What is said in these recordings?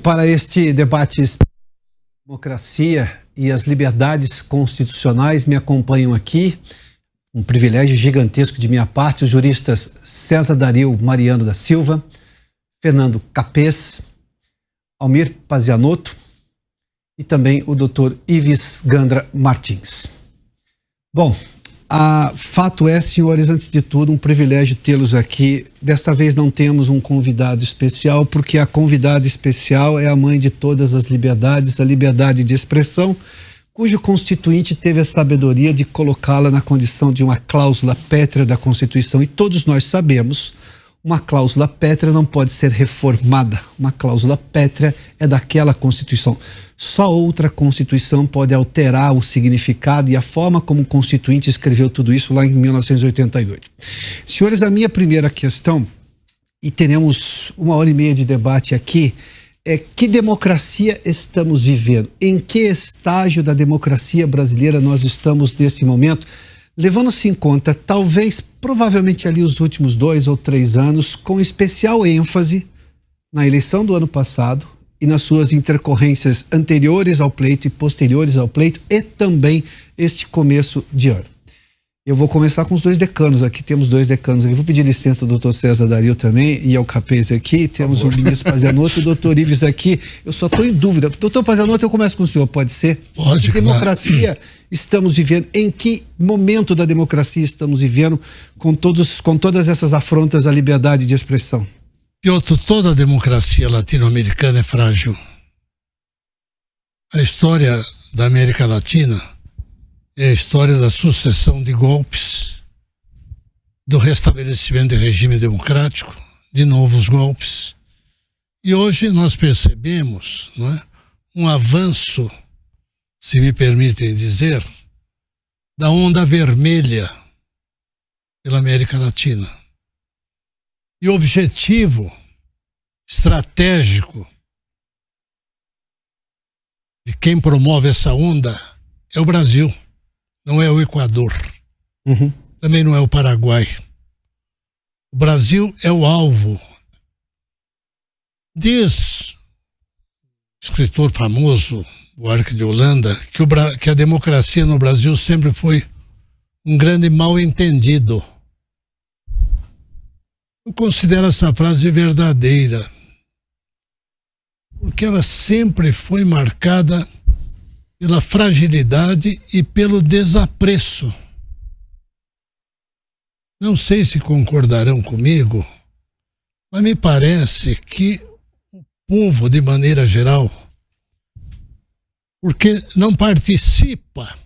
para este debate democracia e as liberdades constitucionais me acompanham aqui, um privilégio gigantesco de minha parte, os juristas César Dario Mariano da Silva, Fernando Capês, Almir Pazianotto e também o Dr. Ives Gandra Martins. Bom, fato é, senhores, antes de tudo, um privilégio tê-los aqui. Desta vez não temos um convidado especial, porque a convidada especial é a mãe de todas as liberdades, a liberdade de expressão, cujo constituinte teve a sabedoria de colocá-la na condição de uma cláusula pétrea da Constituição. E todos nós sabemos, uma cláusula pétrea não pode ser reformada. Uma cláusula pétrea é daquela Constituição. Só outra Constituição pode alterar o significado e a forma como o Constituinte escreveu tudo isso lá em 1988. Senhores, a minha primeira questão, e teremos 1h30 de debate aqui, é que democracia estamos vivendo? Em que estágio da democracia brasileira nós estamos nesse momento? Levando-se em conta, talvez, provavelmente ali os últimos 2 ou 3 anos, com especial ênfase na eleição do ano passado e nas suas intercorrências anteriores ao pleito e posteriores ao pleito, e também este começo de ano. Eu vou começar com os 2 decanos aqui, temos 2 decanos aqui. Vou pedir licença do Dr. César Dario também e ao Capês aqui, temos o ministro Pazianotto e o Dr. Ives aqui. Eu só estou em dúvida. Dr. Pazianotto, eu começo com o senhor, pode ser? Pode, que democracia estamos vivendo? Em que momento da democracia estamos vivendo com todas essas afrontas à liberdade de expressão? Piotr, toda a democracia latino-americana é frágil. A história da América Latina é a história da sucessão de golpes, do restabelecimento de regime democrático, de novos golpes. E hoje nós percebemos, não é, um avanço, se me permitem dizer, da onda vermelha pela América Latina. E o objetivo estratégico de quem promove essa onda é o Brasil, não é o Equador, também não é o Paraguai. O Brasil é o alvo. Diz o escritor famoso, Buarque de Holanda, que a democracia no Brasil sempre foi um grande mal-entendido. Eu considero essa frase verdadeira, porque ela sempre foi marcada pela fragilidade e pelo desapreço. Não sei se concordarão comigo, mas me parece que o povo, de maneira geral, porque não participa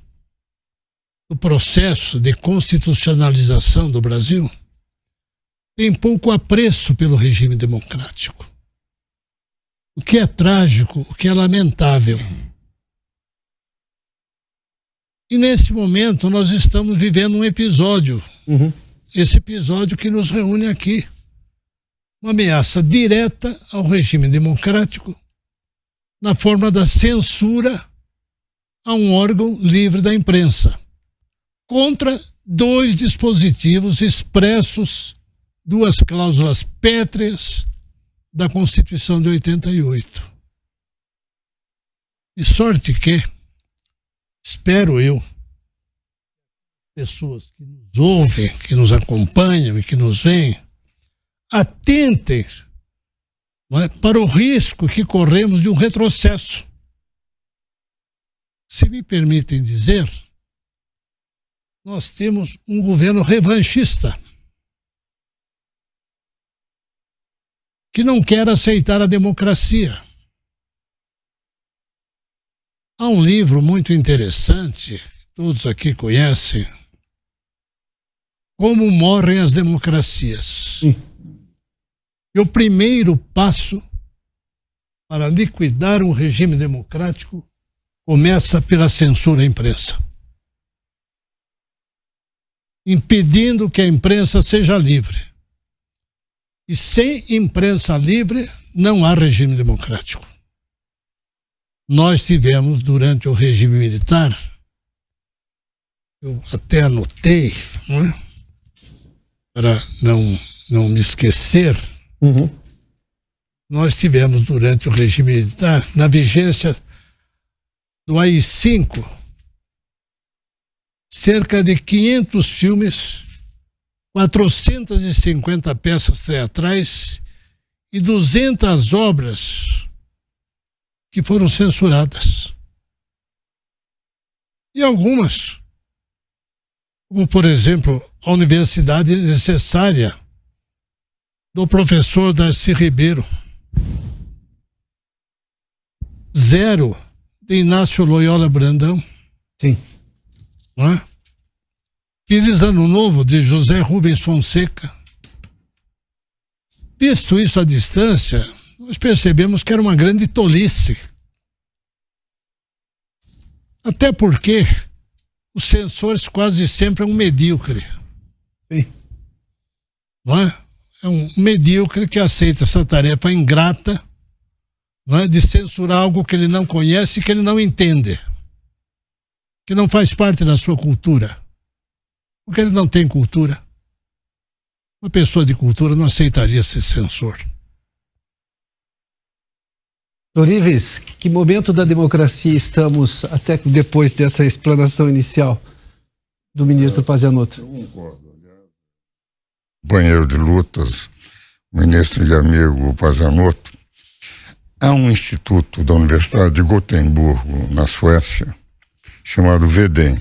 do processo de constitucionalização do Brasil, tem pouco apreço pelo regime democrático. O que é trágico, o que é lamentável. E neste momento nós estamos vivendo um episódio, esse episódio que nos reúne aqui, uma ameaça direta ao regime democrático na forma da censura a um órgão livre da imprensa, contra 2 dispositivos expressos, 2 cláusulas pétreas da Constituição de 88. De sorte que, espero eu, pessoas que nos ouvem, que nos acompanham e que nos veem, atentem, não é, para o risco que corremos de um retrocesso. Se me permitem dizer, nós temos um governo revanchista, que não quer aceitar a democracia. Há um livro muito interessante, que todos aqui conhecem, Como Morrem as Democracias. E o primeiro passo para liquidar um regime democrático começa pela censura à imprensa, impedindo que a imprensa seja livre. E sem imprensa livre não há regime democrático. Nós tivemos, durante o regime militar, eu até anotei, não é? Para não me esquecer, nós tivemos durante o regime militar, na vigência do AI-5, cerca de 500 filmes, 450 peças teatrais e 200 obras que foram censuradas. E algumas, como por exemplo, a Universidade Necessária, do professor Darcy Ribeiro, Zero, de Inácio Loyola Brandão. Sim. Não é? Feliz Ano Novo, de José Rubens Fonseca. Visto isso à distância, nós percebemos que era uma grande tolice. Até porque os censores quase sempre é um medíocre. Sim. Não é? É um medíocre que aceita essa tarefa ingrata, não é? De censurar algo que ele não conhece e que ele não entende, que não faz parte da sua cultura, porque ele não tem cultura. Uma pessoa de cultura não aceitaria ser censor. Dorives, que momento da democracia estamos até depois dessa explanação inicial do ministro Pazianotto? Eu concordo. Companheiro de lutas, ministro e amigo Pazianotto, há um instituto da Universidade de Gotemburgo, na Suécia, chamado VDEM,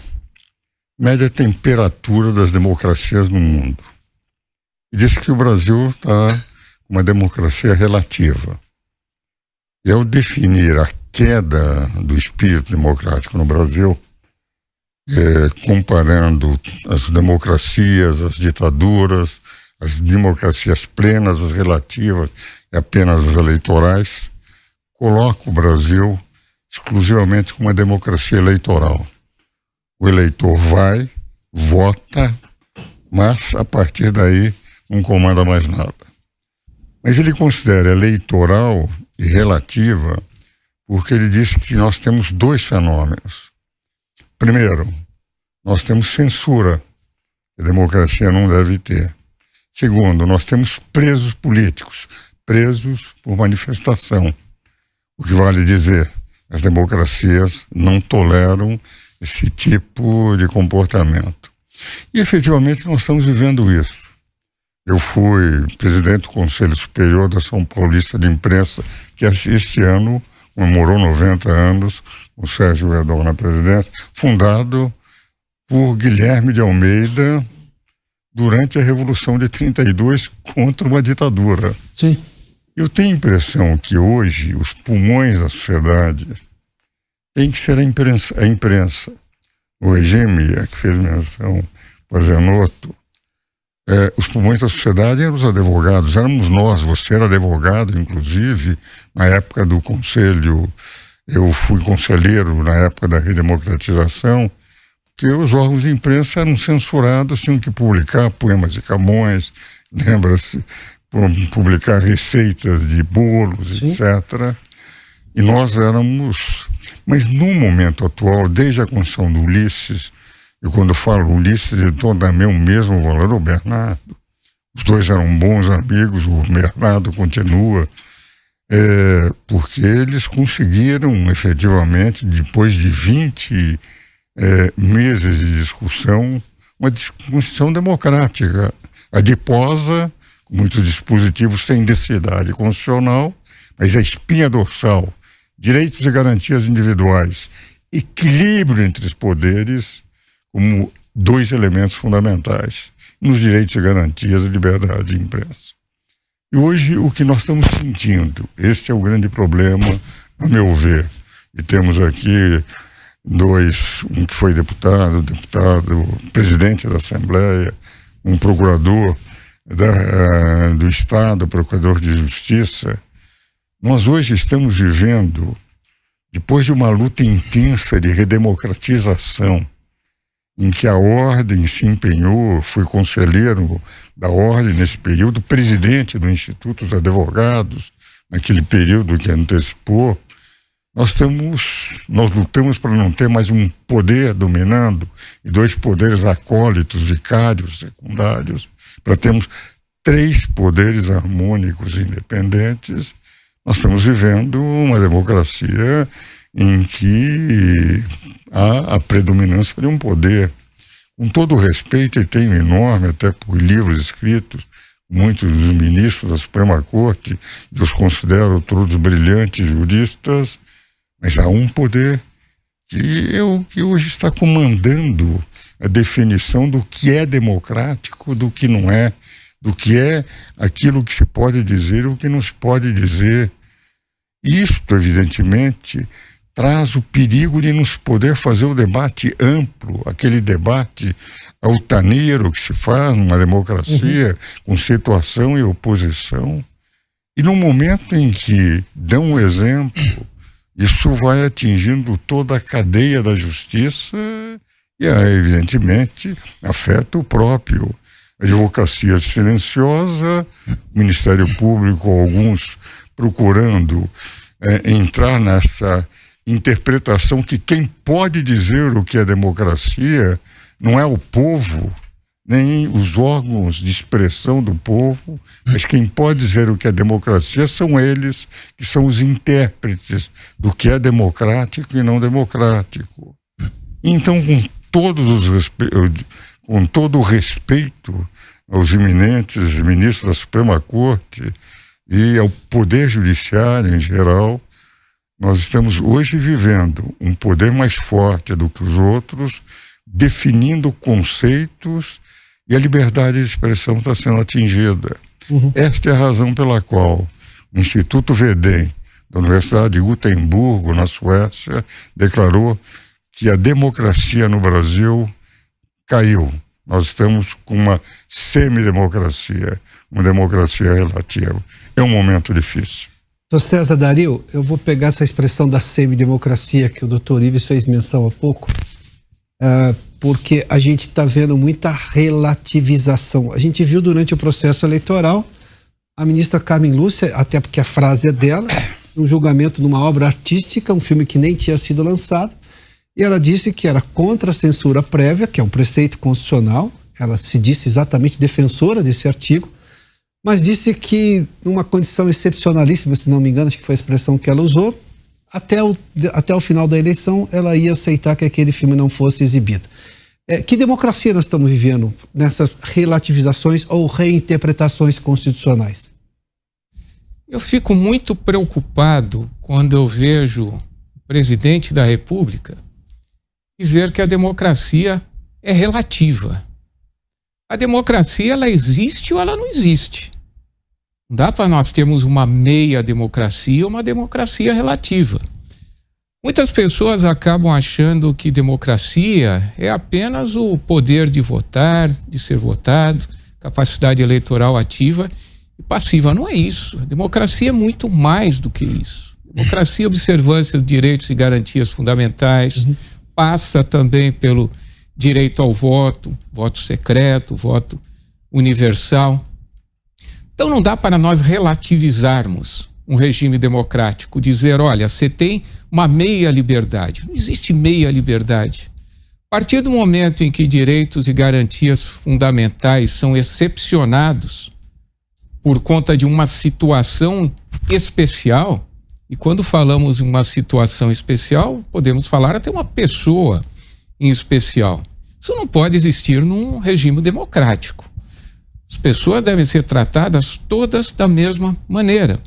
mede a temperatura das democracias no mundo. E diz que o Brasil está com uma democracia relativa. E ao definir a queda do espírito democrático no Brasil, comparando as democracias, as ditaduras, as democracias plenas, as relativas e apenas as eleitorais, coloca o Brasil exclusivamente como uma democracia eleitoral. O eleitor vai, vota, mas a partir daí não comanda mais nada. Mas ele considera eleitoral e relativa porque ele diz que nós temos dois fenômenos. Primeiro, nós temos censura, que a democracia não deve ter. Segundo, nós temos presos políticos, presos por manifestação. O que vale dizer, as democracias não toleram esse tipo de comportamento. E efetivamente nós estamos vivendo isso. Eu fui presidente do Conselho Superior da Ação Paulista de Imprensa, que este ano comemorou 90 anos, o Sérgio Redon na presidência, fundado por Guilherme de Almeida durante a Revolução de 32 contra uma ditadura. Sim. Eu tenho a impressão que hoje os pulmões da sociedade têm que ser a imprensa. O regime, que fez menção Pazianotto, os pulmões da sociedade eram os advogados, éramos nós, você era advogado, inclusive, na época do conselho, eu fui conselheiro na época da redemocratização, que os órgãos de imprensa eram censurados, tinham que publicar poemas de Camões, lembra-se, publicar receitas de bolos, sim, etc. E nós éramos... Mas no momento atual, desde a construção do Ulisses, e quando eu falo Ulisses, eu dou também o mesmo valor ao Bernardo. Os dois eram bons amigos, o Bernardo continua, porque eles conseguiram, efetivamente, depois de 20 meses de discussão, uma discussão democrática, adiposa, com muitos dispositivos sem densidade constitucional, mas a espinha dorsal, direitos e garantias individuais, equilíbrio entre os poderes, como dois elementos fundamentais, nos direitos e garantias e liberdade de imprensa. E hoje o que nós estamos sentindo, este é o grande problema, a meu ver. E temos aqui dois, um que foi deputado, presidente da Assembleia, um procurador do Estado, procurador de Justiça. Nós hoje estamos vivendo, depois de uma luta intensa de redemocratização, em que a Ordem se empenhou, fui conselheiro da Ordem nesse período, presidente do Instituto dos Advogados, naquele período que antecipou, nós lutamos para não ter mais um poder dominando e dois poderes acólitos, vicários, secundários, para termos três poderes harmônicos independentes Nós estamos vivendo uma democracia em que há a predominância de um poder. Com todo o respeito, e tenho enorme, até por livros escritos, muitos dos ministros da Suprema Corte, eu os considero todos brilhantes juristas, mas há um poder que hoje está comandando a definição do que é democrático, do que não é, do que é aquilo que se pode dizer e o que não se pode dizer. Isto, evidentemente, traz o perigo de não se poder fazer o debate amplo, aquele debate altaneiro que se faz numa democracia, com situação e oposição. E no momento em que dão um exemplo, isso vai atingindo toda a cadeia da justiça e, evidentemente, afeta o próprio. Advocacia silenciosa, Ministério Público, alguns procurando entrar nessa interpretação que quem pode dizer o que é democracia não é o povo, nem os órgãos de expressão do povo, mas quem pode dizer o que é democracia são eles, que são os intérpretes do que é democrático e não democrático. Então, com todo o respeito aos eminentes ministros da Suprema Corte e ao Poder Judiciário em geral, nós estamos hoje vivendo um poder mais forte do que os outros, definindo conceitos, e a liberdade de expressão está sendo atingida. Esta é a razão pela qual o Instituto Vedem, da Universidade de Gotemburgo, na Suécia, declarou que a democracia no Brasil caiu. Nós estamos com uma semidemocracia, uma democracia relativa. É um momento difícil. Doutor César Dario, eu vou pegar essa expressão da semidemocracia que o doutor Ives fez menção há pouco, porque a gente está vendo muita relativização. A gente viu durante o processo eleitoral a ministra Carmen Lúcia, até porque a frase é dela, um julgamento numa obra artística, um filme que nem tinha sido lançado, e ela disse que era contra a censura prévia, que é um preceito constitucional. Ela se disse exatamente defensora desse artigo, mas disse que numa condição excepcionalíssima, se não me engano, acho que foi a expressão que ela usou, até o final da eleição ela ia aceitar que aquele filme não fosse exibido. Que democracia nós estamos vivendo nessas relativizações ou reinterpretações constitucionais? Eu fico muito preocupado quando eu vejo o presidente da República dizer que a democracia é relativa. A democracia, ela existe ou ela não existe. Não dá para nós termos uma meia democracia ou uma democracia relativa. Muitas pessoas acabam achando que democracia é apenas o poder de votar, de ser votado, capacidade eleitoral ativa e passiva. Não é isso. A democracia é muito mais do que isso. Democracia é observância de direitos e garantias fundamentais, passa também pelo direito ao voto, voto secreto, voto universal. Então não dá para nós relativizarmos um regime democrático, dizer, olha, você tem uma meia liberdade. Não existe meia liberdade. A partir do momento em que direitos e garantias fundamentais são excepcionados por conta de uma situação especial, e quando falamos em uma situação especial, podemos falar até uma pessoa em especial. Isso não pode existir num regime democrático. As pessoas devem ser tratadas todas da mesma maneira.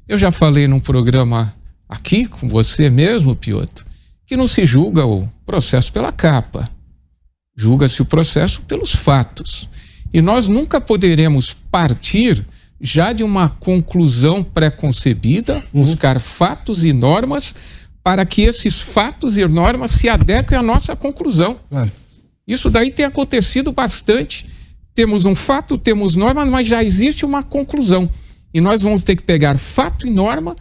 Eu já falei num programa aqui com você mesmo, Piotr, que não se julga o processo pela capa. Julga-se o processo pelos fatos. E nós nunca poderemos partir já de uma conclusão pré-concebida, buscar fatos e normas para que esses fatos e normas se adequem à nossa conclusão. Claro. Isso daí tem acontecido bastante. Temos um fato, temos normas, mas já existe uma conclusão. E nós vamos ter que pegar fato e norma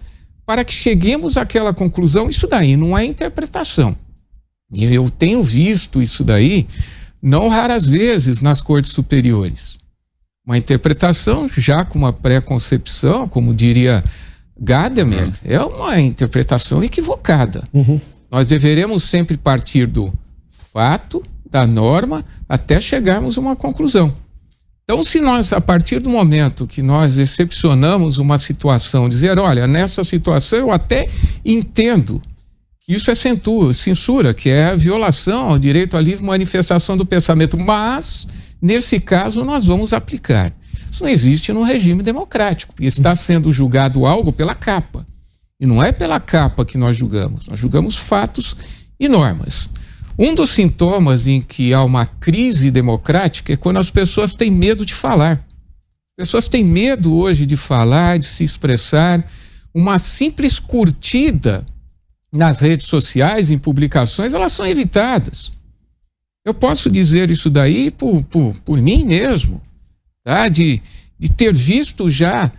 para que cheguemos àquela conclusão. Isso daí não é interpretação. E eu tenho visto isso daí, não raras vezes, nas cortes superiores. Uma interpretação já com uma pré-concepção, como diria Gadamer, é uma interpretação equivocada. Nós deveremos sempre partir do fato, da norma, até chegarmos a uma conclusão. Então, se nós, a partir do momento que nós excepcionamos uma situação, dizer, olha, nessa situação eu até entendo que isso é censura, que é a violação ao direito à livre manifestação do pensamento, mas, nesse caso, nós vamos aplicar. Isso não existe no regime democrático, porque está sendo julgado algo pela capa. E não é pela capa que nós julgamos fatos e normas. Um dos sintomas em que há uma crise democrática é quando as pessoas têm medo de falar. As pessoas têm medo hoje de falar, de se expressar. Uma simples curtida nas redes sociais, em publicações, elas são evitadas. Eu posso dizer isso daí por mim mesmo, tá? De ter visto já,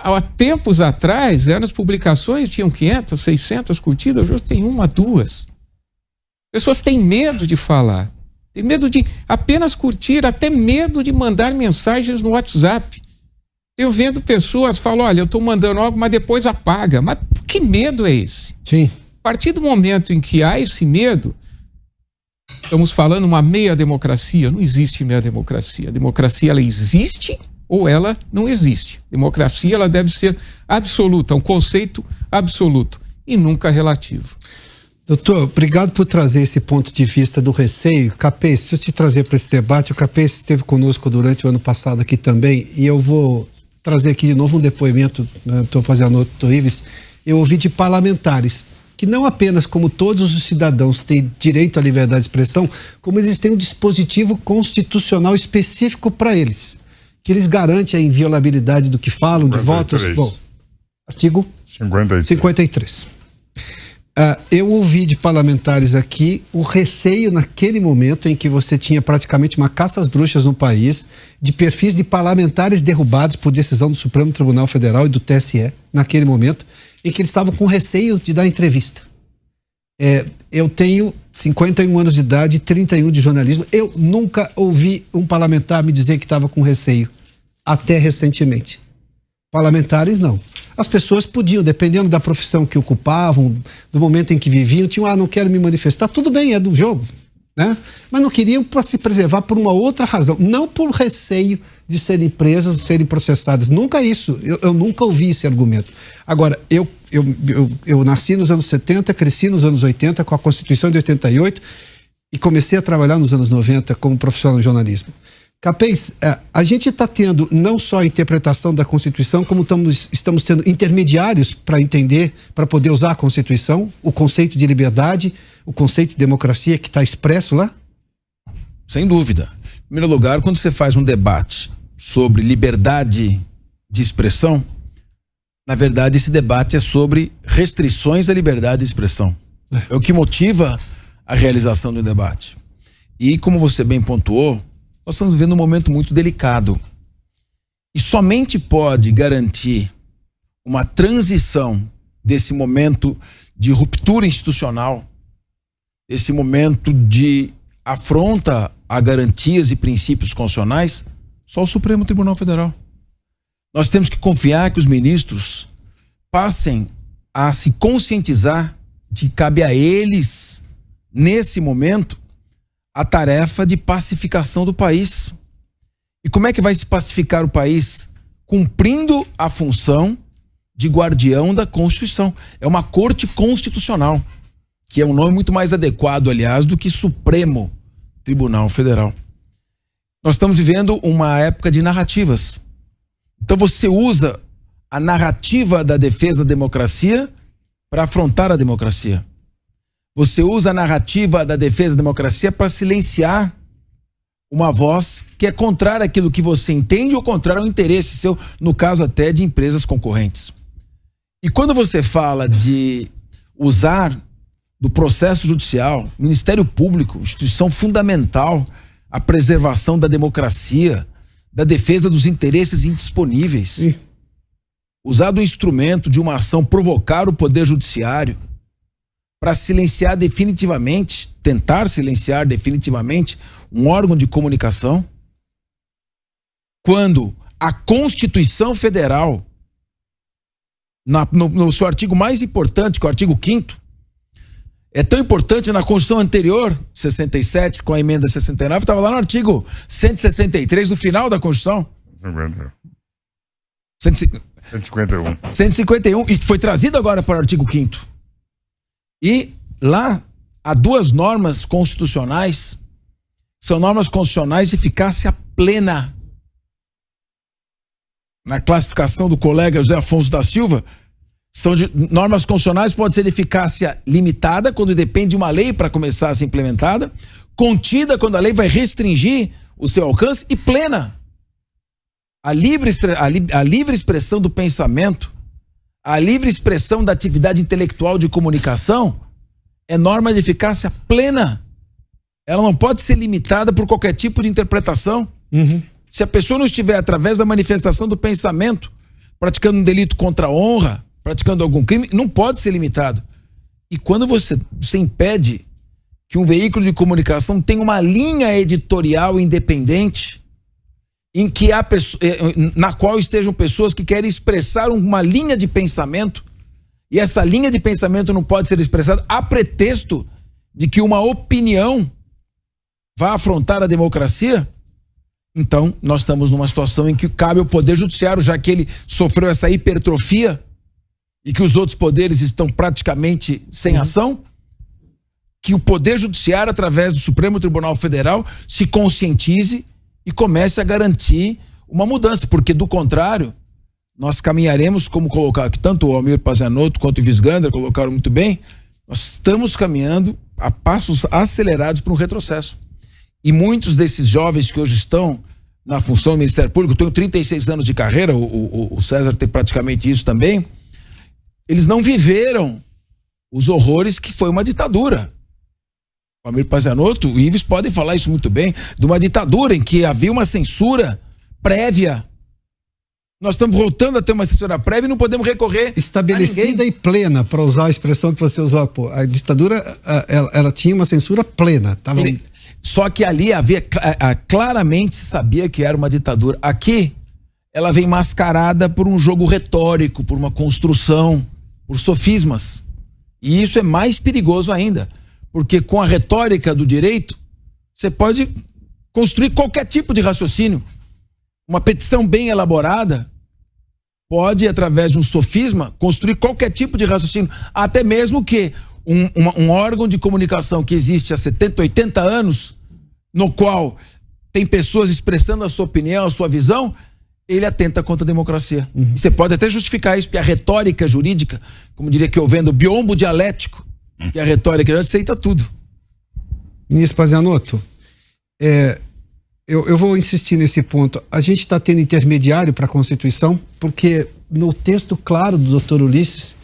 há tempos atrás, as publicações tinham 500, 600 curtidas, hoje tem 1, 2. Pessoas têm medo de falar, têm medo de apenas curtir, até medo de mandar mensagens no WhatsApp. Eu vendo pessoas falam, olha, eu estou mandando algo, mas depois apaga. Mas que medo é esse? Sim. A partir do momento em que há esse medo, estamos falando uma meia democracia. Não existe meia democracia. A democracia, ela existe ou ela não existe. Democracia, ela deve ser absoluta, um conceito absoluto e nunca relativo. Doutor, obrigado por trazer esse ponto de vista do receio. Capês, preciso te trazer para esse debate. O Capês esteve conosco durante o ano passado aqui também, e eu vou trazer aqui de novo um depoimento, estou fazendo outro Ives. Eu ouvi de parlamentares que não apenas, como todos os cidadãos têm direito à liberdade de expressão, como eles têm um dispositivo constitucional específico para eles, que eles garantem a inviolabilidade do que falam, 53. De votos. Bom, artigo 53. Eu ouvi de parlamentares aqui o receio naquele momento em que você tinha praticamente uma caça às bruxas no país, de perfis de parlamentares derrubados por decisão do Supremo Tribunal Federal e do TSE, naquele momento, em que eles estavam com receio de dar entrevista. Eu tenho 51 anos de idade e 31 de jornalismo. Eu nunca ouvi um parlamentar me dizer que estava com receio, até recentemente. Parlamentares, não. As pessoas podiam, dependendo da profissão que ocupavam, do momento em que viviam, tinham, não quero me manifestar, tudo bem, é do jogo, né? Mas não queriam para se preservar por uma outra razão, não por receio de serem presas, de serem processadas. Nunca isso, eu nunca ouvi esse argumento. Agora, eu nasci nos anos 70, cresci nos anos 80 com a Constituição de 88 e comecei a trabalhar nos anos 90 como profissional de jornalismo. Capês, a gente está tendo não só a interpretação da Constituição, como estamos tendo intermediários para entender, para poder usar a Constituição, o conceito de liberdade, o conceito de democracia que está expresso lá? Sem dúvida. Em primeiro lugar, quando você faz um debate sobre liberdade de expressão, na verdade esse debate é sobre restrições à liberdade de expressão. É o que motiva a realização do debate. E como você bem pontuou, nós estamos vivendo um momento muito delicado e somente pode garantir uma transição desse momento de ruptura institucional, esse momento de afronta a garantias e princípios constitucionais, só o Supremo Tribunal Federal. Nós temos que confiar que os ministros passem a se conscientizar de que cabe a eles, nesse momento, a tarefa de pacificação do país. E como é que vai se pacificar o país? Cumprindo a função de guardião da Constituição. É uma corte constitucional, que é um nome muito mais adequado, aliás, do que Supremo Tribunal Federal. Nós estamos vivendo uma época de narrativas. Então você usa a narrativa da defesa da democracia para afrontar a democracia. Você usa a narrativa da defesa da democracia para silenciar uma voz que é contrária àquilo que você entende ou contrária ao interesse seu, no caso até de empresas concorrentes. E quando você fala de usar do processo judicial, Ministério Público, instituição fundamental, a preservação da democracia, da defesa dos interesses indisponíveis, usar do instrumento de uma ação provocar o Poder Judiciário para silenciar definitivamente, tentar silenciar definitivamente um órgão de comunicação, quando a Constituição Federal, no seu artigo mais importante, que é o artigo 5º, É tão importante, na Constituição anterior, 67, com a emenda 69, estava lá no artigo 163, no final da Constituição. 151. E foi trazido agora para o artigo 5º. E lá há duas normas constitucionais, são normas constitucionais de eficácia plena. Na classificação do colega José Afonso da Silva, são normas constitucionais, pode ser de eficácia limitada, quando depende de uma lei para começar a ser implementada, contida, quando a lei vai restringir o seu alcance, e plena. A livre expressão do pensamento, a livre expressão da atividade intelectual de comunicação é norma de eficácia plena. Ela não pode ser limitada por qualquer tipo de interpretação. Se a pessoa não estiver, através da manifestação do pensamento, praticando um delito contra a honra, praticando algum crime, não pode ser limitado. E quando você impede que um veículo de comunicação tenha uma linha editorial independente, em que na qual estejam pessoas que querem expressar uma linha de pensamento, e essa linha de pensamento não pode ser expressada a pretexto de que uma opinião vai afrontar a democracia, então nós estamos numa situação em que cabe ao Poder Judiciário, já que ele sofreu essa hipertrofia e que os outros poderes estão praticamente sem ação, que o Poder Judiciário, através do Supremo Tribunal Federal, se conscientize e comece a garantir uma mudança, porque do contrário, nós caminharemos, como colocar aqui, tanto o Almir Pazianotto quanto o Visgander colocaram muito bem, nós estamos caminhando a passos acelerados para um retrocesso. E muitos desses jovens que hoje estão na função do Ministério Público, eu tenho 36 anos de carreira, o César tem praticamente isso também, eles não viveram os horrores que foi uma ditadura. O Almir Pazianotto, o Ives podem falar isso muito bem, de uma ditadura em que havia uma censura prévia. Nós estamos voltando a ter uma censura prévia e não podemos recorrer estabelecida e plena, para usar a expressão que você usou. A ditadura, ela tinha uma censura plena. Só que ali havia, claramente se sabia que era uma ditadura. Aqui, ela vem mascarada por um jogo retórico, por uma construção, por sofismas. E isso é mais perigoso ainda, porque com a retórica do direito, você pode construir qualquer tipo de raciocínio. Uma petição bem elaborada pode, através de um sofisma, construir qualquer tipo de raciocínio. Até mesmo que um órgão de comunicação que existe há 70, 80 anos, no qual tem pessoas expressando a sua opinião, a sua visão, ele atenta contra a democracia. Você pode até justificar isso, porque a retórica jurídica, como diria que eu vendo, o biombo dialético, que a retórica aceita tudo. Ministro Pazianotto, eu vou insistir nesse ponto. A gente está tendo intermediário para a Constituição, porque no texto claro do doutor Ulisses,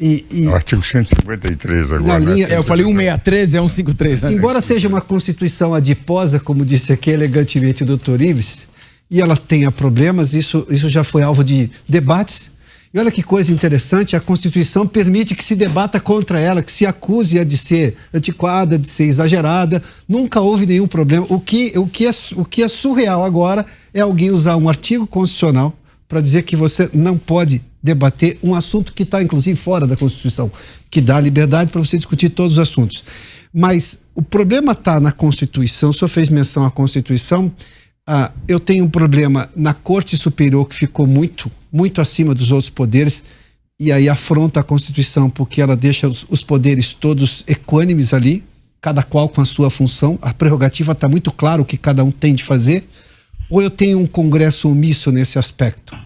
o artigo 153 agora. Eu falei 163, é 153. Né? Embora seja uma Constituição adiposa, como disse aqui elegantemente o doutor Ives, e ela tenha problemas, isso já foi alvo de debates. E olha que coisa interessante, a Constituição permite que se debata contra ela, que se acuse-a de ser antiquada, de ser exagerada. Nunca houve nenhum problema. O que é surreal agora é alguém usar um artigo constitucional para dizer que você não pode debater um assunto que está, inclusive, fora da Constituição, que dá liberdade para você discutir todos os assuntos. Mas o problema está na Constituição. O senhor fez menção à Constituição. Eu tenho um problema na Corte Superior, que ficou muito, muito acima dos outros poderes, e aí afronta a Constituição, porque ela deixa os poderes todos equânimes ali, cada qual com a sua função. A prerrogativa está muito claro o que cada um tem de fazer. Ou eu tenho um Congresso omisso nesse aspecto?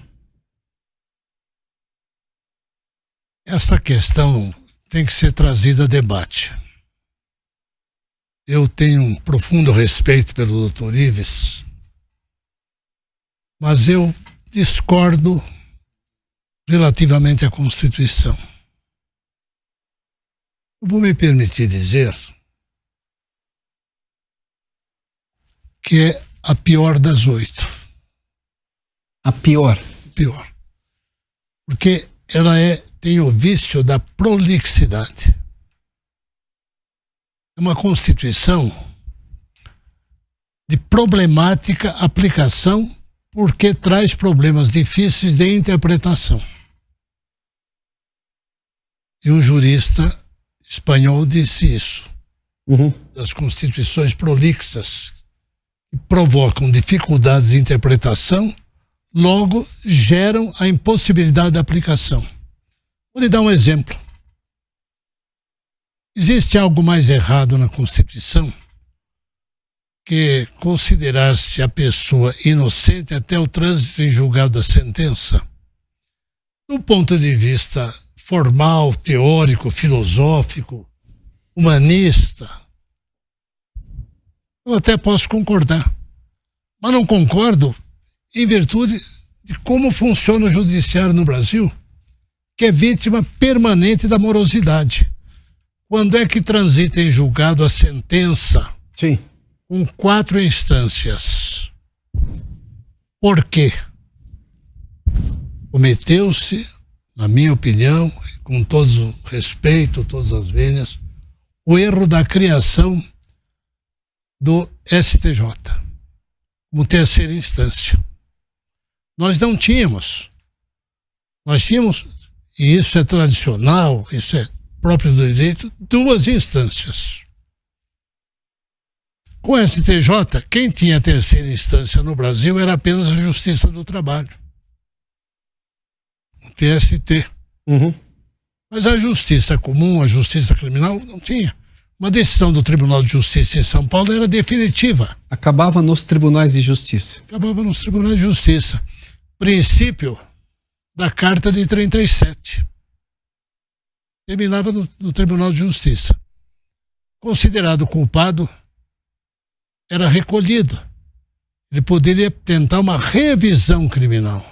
Essa questão tem que ser trazida a debate. Eu tenho um profundo respeito pelo doutor Ives, mas eu discordo relativamente à Constituição. Eu vou me permitir dizer que é a pior das 8. A pior? Pior. Porque ela tem o vício da prolixidade. É uma Constituição de problemática aplicação, porque traz problemas difíceis de interpretação. E um jurista espanhol disse isso. Das constituições prolixas que provocam dificuldades de interpretação, logo geram a impossibilidade de aplicação. Vou lhe dar um exemplo. Existe algo mais errado na Constituição que considerar-se a pessoa inocente até o trânsito em julgado da sentença? Do ponto de vista formal, teórico, filosófico, humanista, eu até posso concordar, mas não concordo em virtude de como funciona o judiciário no Brasil, que é vítima permanente da morosidade. Quando é que transita em julgado a sentença? Sim. Com 4 instâncias. Por quê? Cometeu-se, na minha opinião, com todo o respeito, todas as vênias, o erro da criação do STJ como terceira instância. Nós não tínhamos. Nós tínhamos, e isso é tradicional, isso é próprio do direito, 2 instâncias. Com o STJ, quem tinha a terceira instância no Brasil era apenas a Justiça do Trabalho. O TST. Mas a Justiça Comum, a Justiça Criminal, não tinha. Uma decisão do Tribunal de Justiça em São Paulo era definitiva. Acabava nos tribunais de justiça. Acabava nos tribunais de justiça. Princípio da Carta de 37. Terminava no Tribunal de Justiça. Considerado culpado, era recolhido. Ele poderia tentar uma revisão criminal.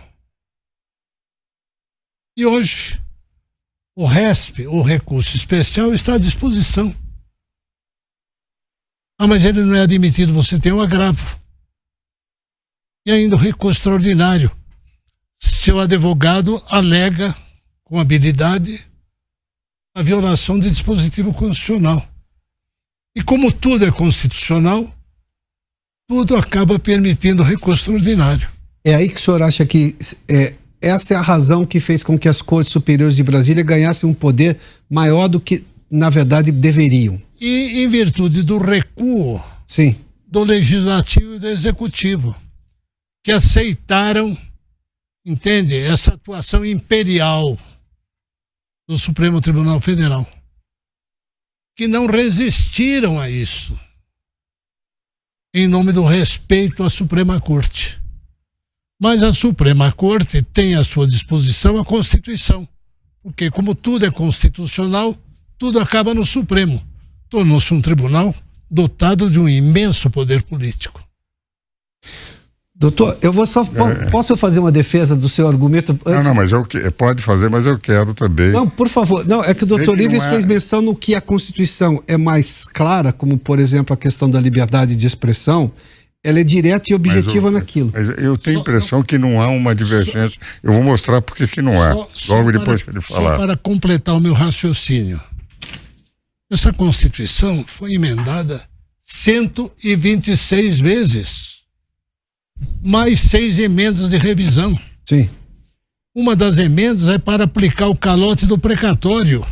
E hoje, o RESP, o recurso especial, está à disposição. Ah, mas ele não é admitido, você tem um agravo. E ainda o recurso extraordinário. Seu advogado alega, com habilidade, a violação de dispositivo constitucional. E como tudo é constitucional, tudo acaba permitindo recurso extraordinário. É aí que o senhor acha que essa é a razão que fez com que as Cortes Superiores de Brasília ganhassem um poder maior do que, na verdade, deveriam? E em virtude do recuo Sim. do Legislativo e do Executivo, que aceitaram, entende, essa atuação imperial do Supremo Tribunal Federal, que não resistiram a isso, em nome do respeito à Suprema Corte. Mas a Suprema Corte tem à sua disposição a Constituição, porque como tudo é constitucional, tudo acaba no Supremo. Tornou-se um tribunal dotado de um imenso poder político. Doutor, eu vou só... Posso fazer uma defesa do seu argumento? Não, mas pode fazer, mas eu quero também. Não, por favor. Não, é que o doutor Ives fez menção no que a Constituição é mais clara, como, por exemplo, a questão da liberdade de expressão, ela é direta e objetiva naquilo. Mas eu tenho a impressão que não há uma divergência. Eu vou mostrar por que não há. Logo depois que ele falar. Só para completar o meu raciocínio. Essa Constituição foi emendada 126 vezes. Mais 6 emendas de revisão. Sim. Uma das emendas é para aplicar o calote do precatório,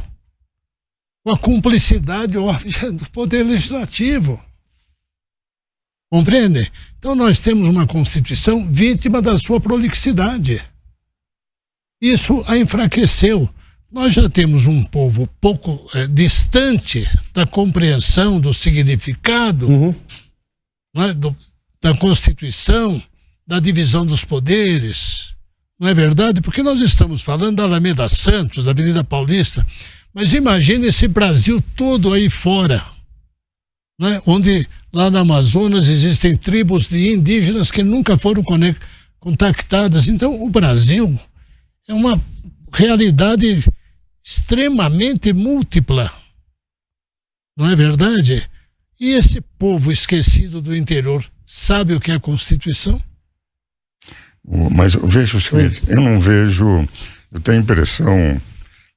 com a cumplicidade óbvia do Poder Legislativo. Compreende? Então nós temos uma Constituição vítima da sua prolixidade. Isso a enfraqueceu. Nós já temos um povo pouco distante da compreensão do significado da Constituição, da divisão dos poderes. Não é verdade? Porque nós estamos falando da Alameda Santos, da Avenida Paulista, mas imagine esse Brasil todo aí fora, né? Onde lá no Amazonas existem tribos de indígenas que nunca foram contactadas. Então o Brasil é uma realidade extremamente múltipla, não é verdade? E esse povo esquecido do interior sabe o que é a Constituição? Mas veja o seguinte, eu tenho a impressão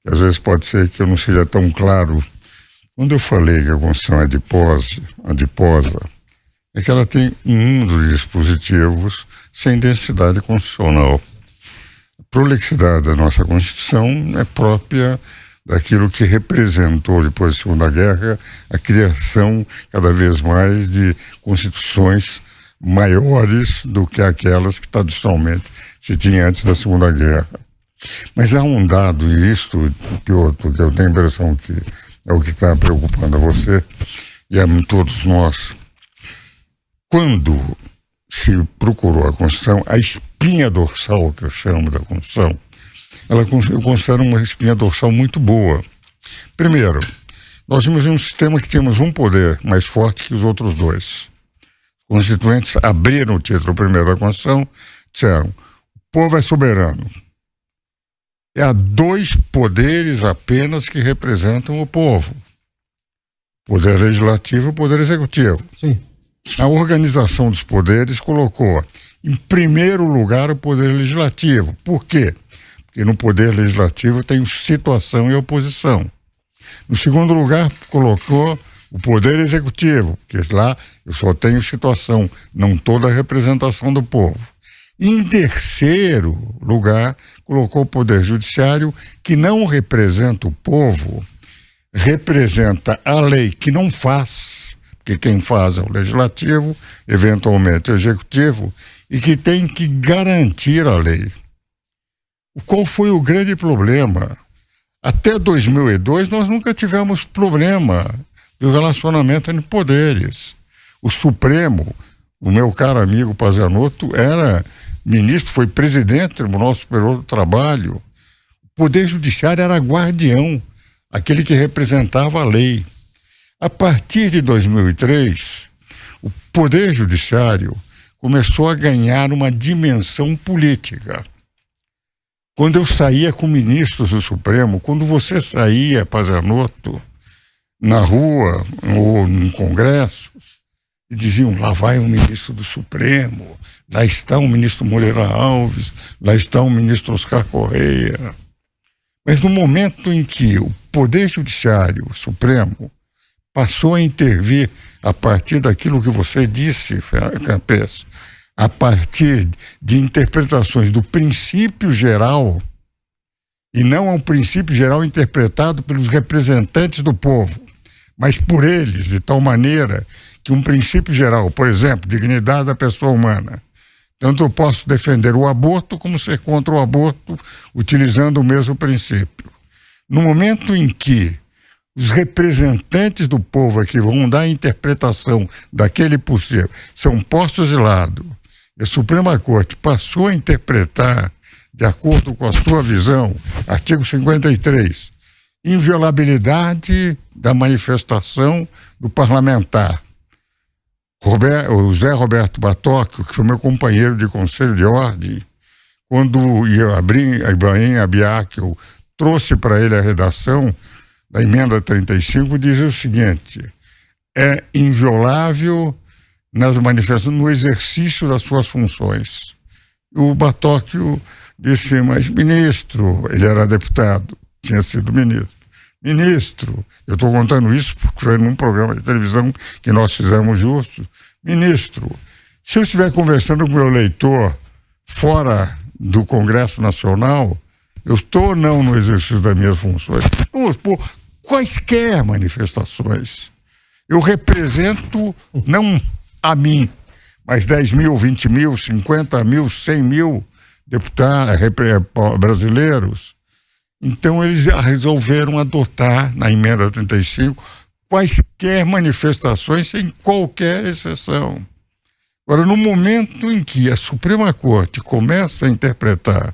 que às vezes pode ser que eu não seja tão claro. Quando eu falei que a Constituição é adiposa, é que ela tem um número de dispositivos sem densidade constitucional. A prolixidade da nossa Constituição é própria daquilo que representou depois da Segunda Guerra a criação cada vez mais de constituições maiores do que aquelas que tradicionalmente se tinha antes da Segunda Guerra. Mas há um dado, e isto, Piotr, que eu tenho a impressão que é o que está preocupando a você e a todos nós. Quando se procurou a Constituição, a espinha dorsal, que eu chamo da Constituição, eu considero uma espinha dorsal muito boa. Primeiro, nós tínhamos um sistema que tínhamos um poder mais forte que os outros dois. Os constituintes abriram o título primeiro da Constituição, disseram: o povo é soberano. E há dois poderes apenas que representam o povo: o poder legislativo e o poder executivo. Sim. A organização dos poderes colocou em primeiro lugar o poder legislativo. Por quê? Porque no poder legislativo tem situação e oposição. No segundo lugar, colocou o poder executivo, porque lá eu só tenho situação, não toda a representação do povo. E em terceiro lugar, colocou o poder judiciário, que não representa o povo, representa a lei que não faz, porque quem faz é o legislativo, eventualmente o executivo, e que tem que garantir a lei. Qual foi o grande problema? Até 2002 nós nunca tivemos problema do relacionamento entre poderes. O Supremo, o meu caro amigo Pazanotto, era ministro, foi presidente do Tribunal Superior do Trabalho. O Poder Judiciário era guardião, aquele que representava a lei. A partir de 2003, o Poder Judiciário começou a ganhar uma dimensão política. Quando eu saía com ministros do Supremo, quando você saía, Pazanotto, na rua ou em congressos, e diziam: lá vai o ministro do Supremo, lá está o ministro Moreira Alves, lá está o ministro Oscar Correia. Mas no momento em que o Poder Judiciário, o Supremo, passou a intervir a partir daquilo que você disse, Capês, a partir de interpretações do princípio geral, e não é um princípio geral interpretado pelos representantes do povo, mas por eles, de tal maneira que um princípio geral, por exemplo, dignidade da pessoa humana, tanto eu posso defender o aborto como ser contra o aborto, utilizando o mesmo princípio. No momento em que os representantes do povo aqui vão dar a interpretação daquele possível, são postos de lado, a Suprema Corte passou a interpretar, de acordo com a sua visão, artigo 53, inviolabilidade da manifestação do parlamentar. O José Roberto Batóquio, que foi meu companheiro de conselho de ordem, quando Ibrahim Abiakel trouxe para ele a redação da emenda 35, dizia o seguinte: é inviolável nas manifestações, no exercício das suas funções. O Batóquio disse: mas ministro, ele era deputado, tinha sido ministro, eu estou contando isso porque foi num programa de televisão que nós fizemos justos. Ministro, se eu estiver conversando com o meu eleitor fora do Congresso Nacional, eu estou ou não no exercício das minhas funções? Vamos por quaisquer manifestações. Eu represento, não a mim, mas 10 mil, 20 mil, 50 mil, 100 mil deputados brasileiros. Então eles resolveram adotar, na emenda 35, quaisquer manifestações, sem qualquer exceção. Agora, no momento em que a Suprema Corte começa a interpretar,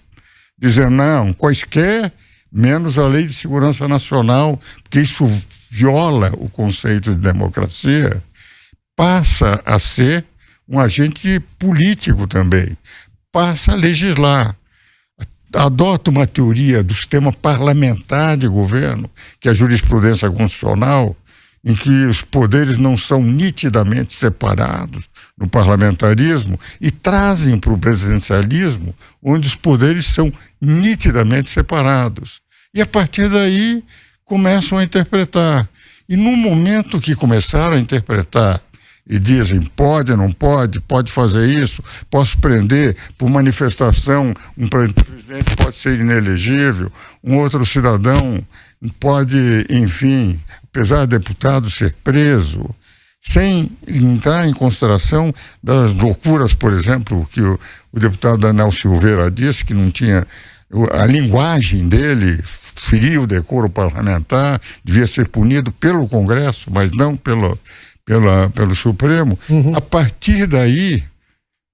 dizendo: não, quaisquer, menos a Lei de Segurança Nacional, porque isso viola o conceito de democracia, passa a ser um agente político também, passa a legislar. Adota uma teoria do sistema parlamentar de governo, que é a jurisprudência constitucional, em que os poderes não são nitidamente separados no parlamentarismo, e trazem para o presidencialismo, onde os poderes são nitidamente separados. E a partir daí começam a interpretar. E no momento que começaram a interpretar e dizem pode, não pode, pode fazer isso, posso prender por manifestação, um presidente pode ser inelegível, um outro cidadão pode, enfim, apesar de deputado ser preso, sem entrar em consideração das loucuras, por exemplo, que o deputado Daniel Silveira disse, que não tinha... A linguagem dele feria o decoro parlamentar, devia ser punido pelo Congresso, mas não pelo Supremo. A partir daí,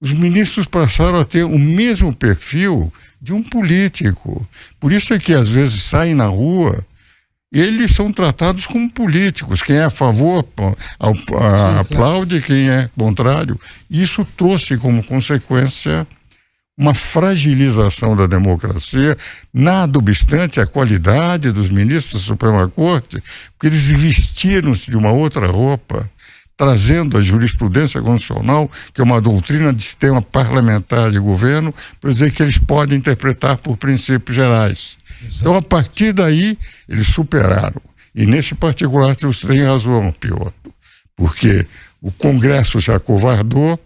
os ministros passaram a ter o mesmo perfil de um político. Por isso é que às vezes saem na rua, eles são tratados como políticos. Quem é a favor aplaude, quem é contrário. Isso trouxe como consequência uma fragilização da democracia, nada obstante a qualidade dos ministros da Suprema Corte, porque eles vestiram-se de uma outra roupa, trazendo a jurisprudência constitucional, que é uma doutrina de sistema parlamentar de governo, para dizer que eles podem interpretar por princípios gerais. Exato. Então, a partir daí, eles superaram. E nesse particular, você tem razão, Piotr, porque o Congresso se acovardou,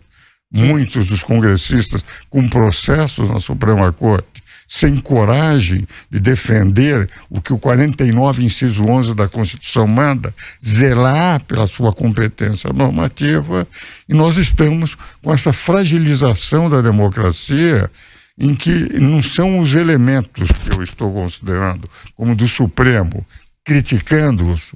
muitos dos congressistas com processos na Suprema Corte, sem coragem de defender o que o 49, inciso 11 da Constituição manda, zelar pela sua competência normativa, e nós estamos com essa fragilização da democracia, em que não são os elementos que eu estou considerando como do Supremo, criticando-os,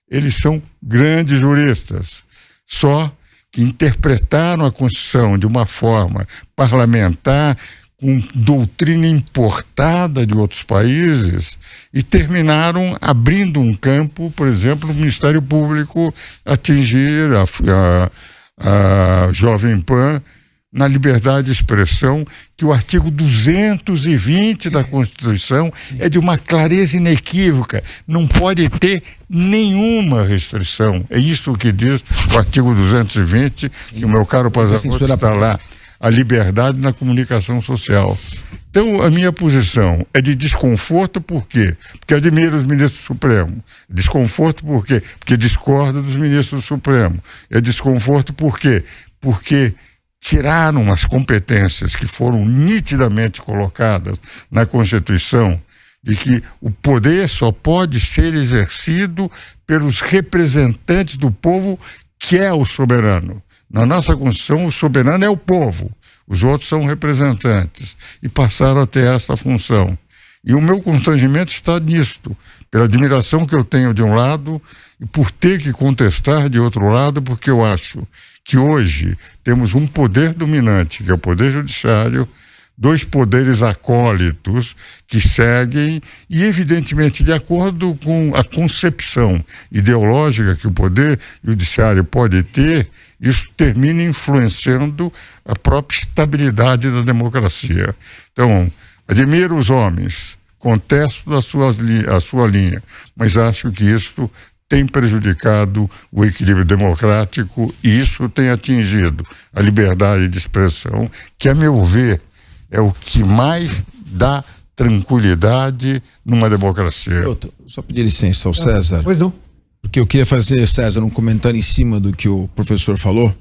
eles são grandes juristas, só que interpretaram a Constituição de uma forma parlamentar, com doutrina importada de outros países, e terminaram abrindo um campo, por exemplo, o Ministério Público atingir a Jovem Pan na liberdade de expressão, que o artigo 220 da Constituição é de uma clareza inequívoca, não pode ter nenhuma restrição. É isso que diz o artigo 220, que o meu caro Pazarotti está lá, a liberdade na comunicação social. Então, a minha posição é de desconforto, por quê? Porque admiro os ministros do Supremo. Desconforto por quê? Porque discordo dos ministros do Supremo. É desconforto por quê? Porque tiraram as competências que foram nitidamente colocadas na Constituição, de que o poder só pode ser exercido pelos representantes do povo, que é o soberano. Na nossa Constituição, o soberano é o povo, os outros são representantes, e passaram a ter essa função. E o meu constrangimento está nisto, pela admiração que eu tenho de um lado e por ter que contestar de outro lado, porque eu acho que hoje temos um poder dominante, que é o poder judiciário, dois poderes acólitos que seguem e, evidentemente, de acordo com a concepção ideológica que o poder judiciário pode ter, isso termina influenciando a própria estabilidade da democracia. Então, admiro os homens, contesto a sua linha, mas acho que isso tem prejudicado o equilíbrio democrático e isso tem atingido a liberdade de expressão, que, a meu ver, é o que mais dá tranquilidade numa democracia. Eu só pedir licença ao César. Pois não. Porque eu queria fazer, César, um comentário em cima do que o professor falou,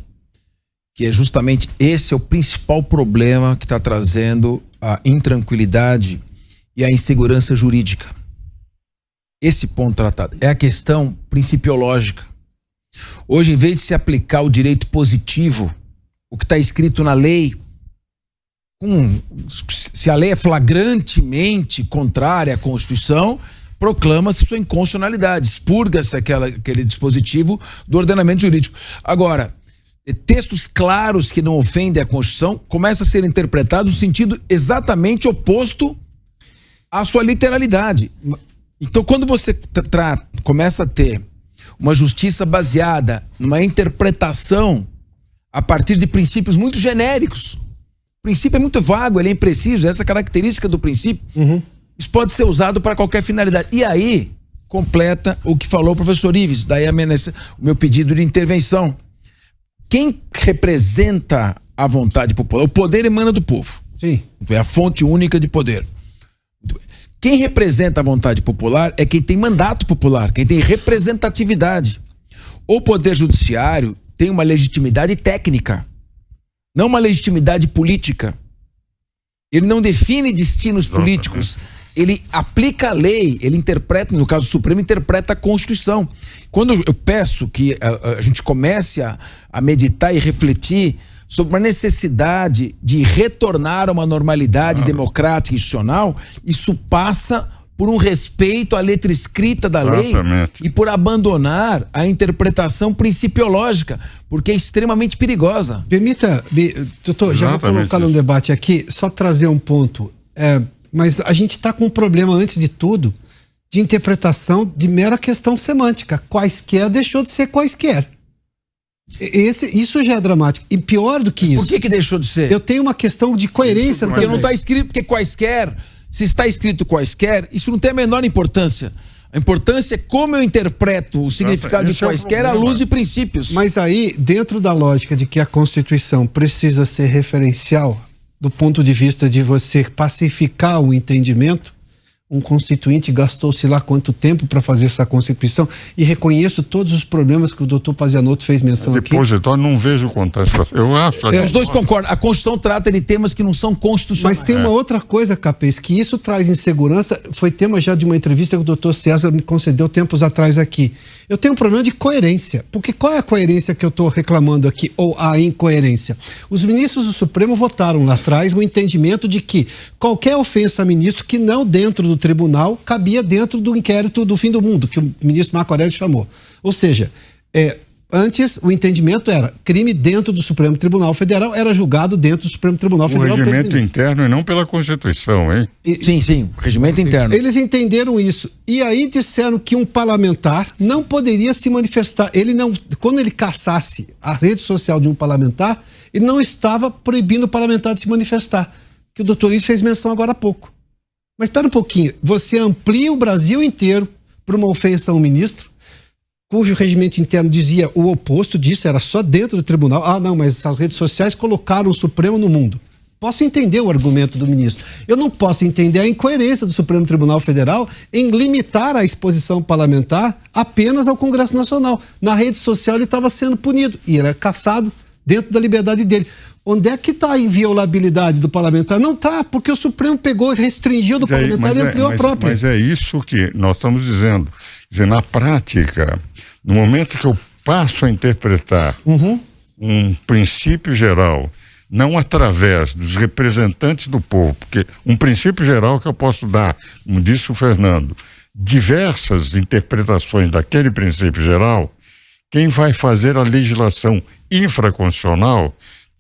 que é justamente esse é o principal problema que está trazendo a intranquilidade e a insegurança jurídica. Esse ponto tratado é a questão principiológica. Hoje, em vez de se aplicar o direito positivo, o que está escrito na lei, se a lei é flagrantemente contrária à Constituição, proclama-se sua inconstitucionalidade, expurga-se aquele dispositivo do ordenamento jurídico. Agora, textos claros que não ofendem a Constituição começam a ser interpretados no sentido exatamente oposto à sua literalidade. Então, quando você começa a ter uma justiça baseada numa interpretação a partir de princípios muito genéricos, o princípio é muito vago, ele é impreciso, essa é a característica do princípio. Isso pode ser usado para qualquer finalidade. E aí, completa o que falou o professor Ives, daí o meu pedido de intervenção. Quem representa a vontade popular? O poder emana do povo. Sim. É a fonte única de poder. Quem representa a vontade popular é quem tem mandato popular, quem tem representatividade. O poder judiciário tem uma legitimidade técnica, não uma legitimidade política. Ele não define destinos políticos, ele aplica a lei, ele interpreta, no caso o Supremo, interpreta a Constituição. Quando eu peço que a gente comece a meditar e refletir sobre a necessidade de retornar a uma normalidade democrática e institucional, isso passa por um respeito à letra escrita da lei e por abandonar a interpretação principiológica, porque é extremamente perigosa. Permita, doutor, já vou colocar no debate aqui, só trazer um ponto. Mas a gente está com um problema, antes de tudo, de interpretação de mera questão semântica. Quaisquer deixou de ser quaisquer. Isso já é dramático. E pior do que isso. Por que deixou de ser? Eu tenho uma questão de coerência também. Porque não está escrito porque quaisquer. Se está escrito quaisquer, isso não tem a menor importância. A importância é como eu interpreto o significado de quaisquer à luz de princípios. Mas aí, dentro da lógica de que a Constituição precisa ser referencial, do ponto de vista de você pacificar o entendimento, um constituinte gastou-se lá quanto tempo para fazer essa Constituição, e reconheço todos os problemas que o doutor Pazianotto fez menção aqui. Depositório, não vejo contestação. Eu acho. Os dois concordam. A Constituição trata de temas que não são constitucionais. Mas tem uma outra coisa, Capês, que isso traz insegurança. Foi tema já de uma entrevista que o doutor César me concedeu tempos atrás aqui. Eu tenho um problema de coerência. Porque qual é a coerência que eu estou reclamando aqui, ou a incoerência? Os ministros do Supremo votaram lá atrás o entendimento de que qualquer ofensa a ministro que não dentro do tribunal cabia dentro do inquérito do fim do mundo, que o ministro Marco Aurélio chamou. Ou seja, antes o entendimento era crime dentro do Supremo Tribunal Federal, era julgado dentro do Supremo Tribunal Federal. O regimento interno e não pela Constituição, hein? Sim, regimento interno. Eles entenderam isso. E aí disseram que um parlamentar não poderia se manifestar. Quando ele caçasse a rede social de um parlamentar, ele não estava proibindo o parlamentar de se manifestar. Que o doutor Luiz fez menção agora há pouco. Mas espera um pouquinho, você amplia o Brasil inteiro para uma ofensa a um ministro, cujo regimento interno dizia o oposto disso, era só dentro do tribunal. Ah, não, mas as redes sociais colocaram o Supremo no mundo. Posso entender o argumento do ministro. Eu não posso entender a incoerência do Supremo Tribunal Federal em limitar a exposição parlamentar apenas ao Congresso Nacional. Na rede social ele estava sendo punido e ele é caçado dentro da liberdade dele. Onde é que está a inviolabilidade do parlamentar? Não está, porque o Supremo pegou e restringiu do parlamentar e ampliou a própria. Mas é isso que nós estamos dizendo. Quer dizer, na prática, no momento que eu passo a interpretar um princípio geral, não através dos representantes do povo, porque um princípio geral que eu posso dar, como disse o Fernando, diversas interpretações daquele princípio geral, quem vai fazer a legislação infraconstitucional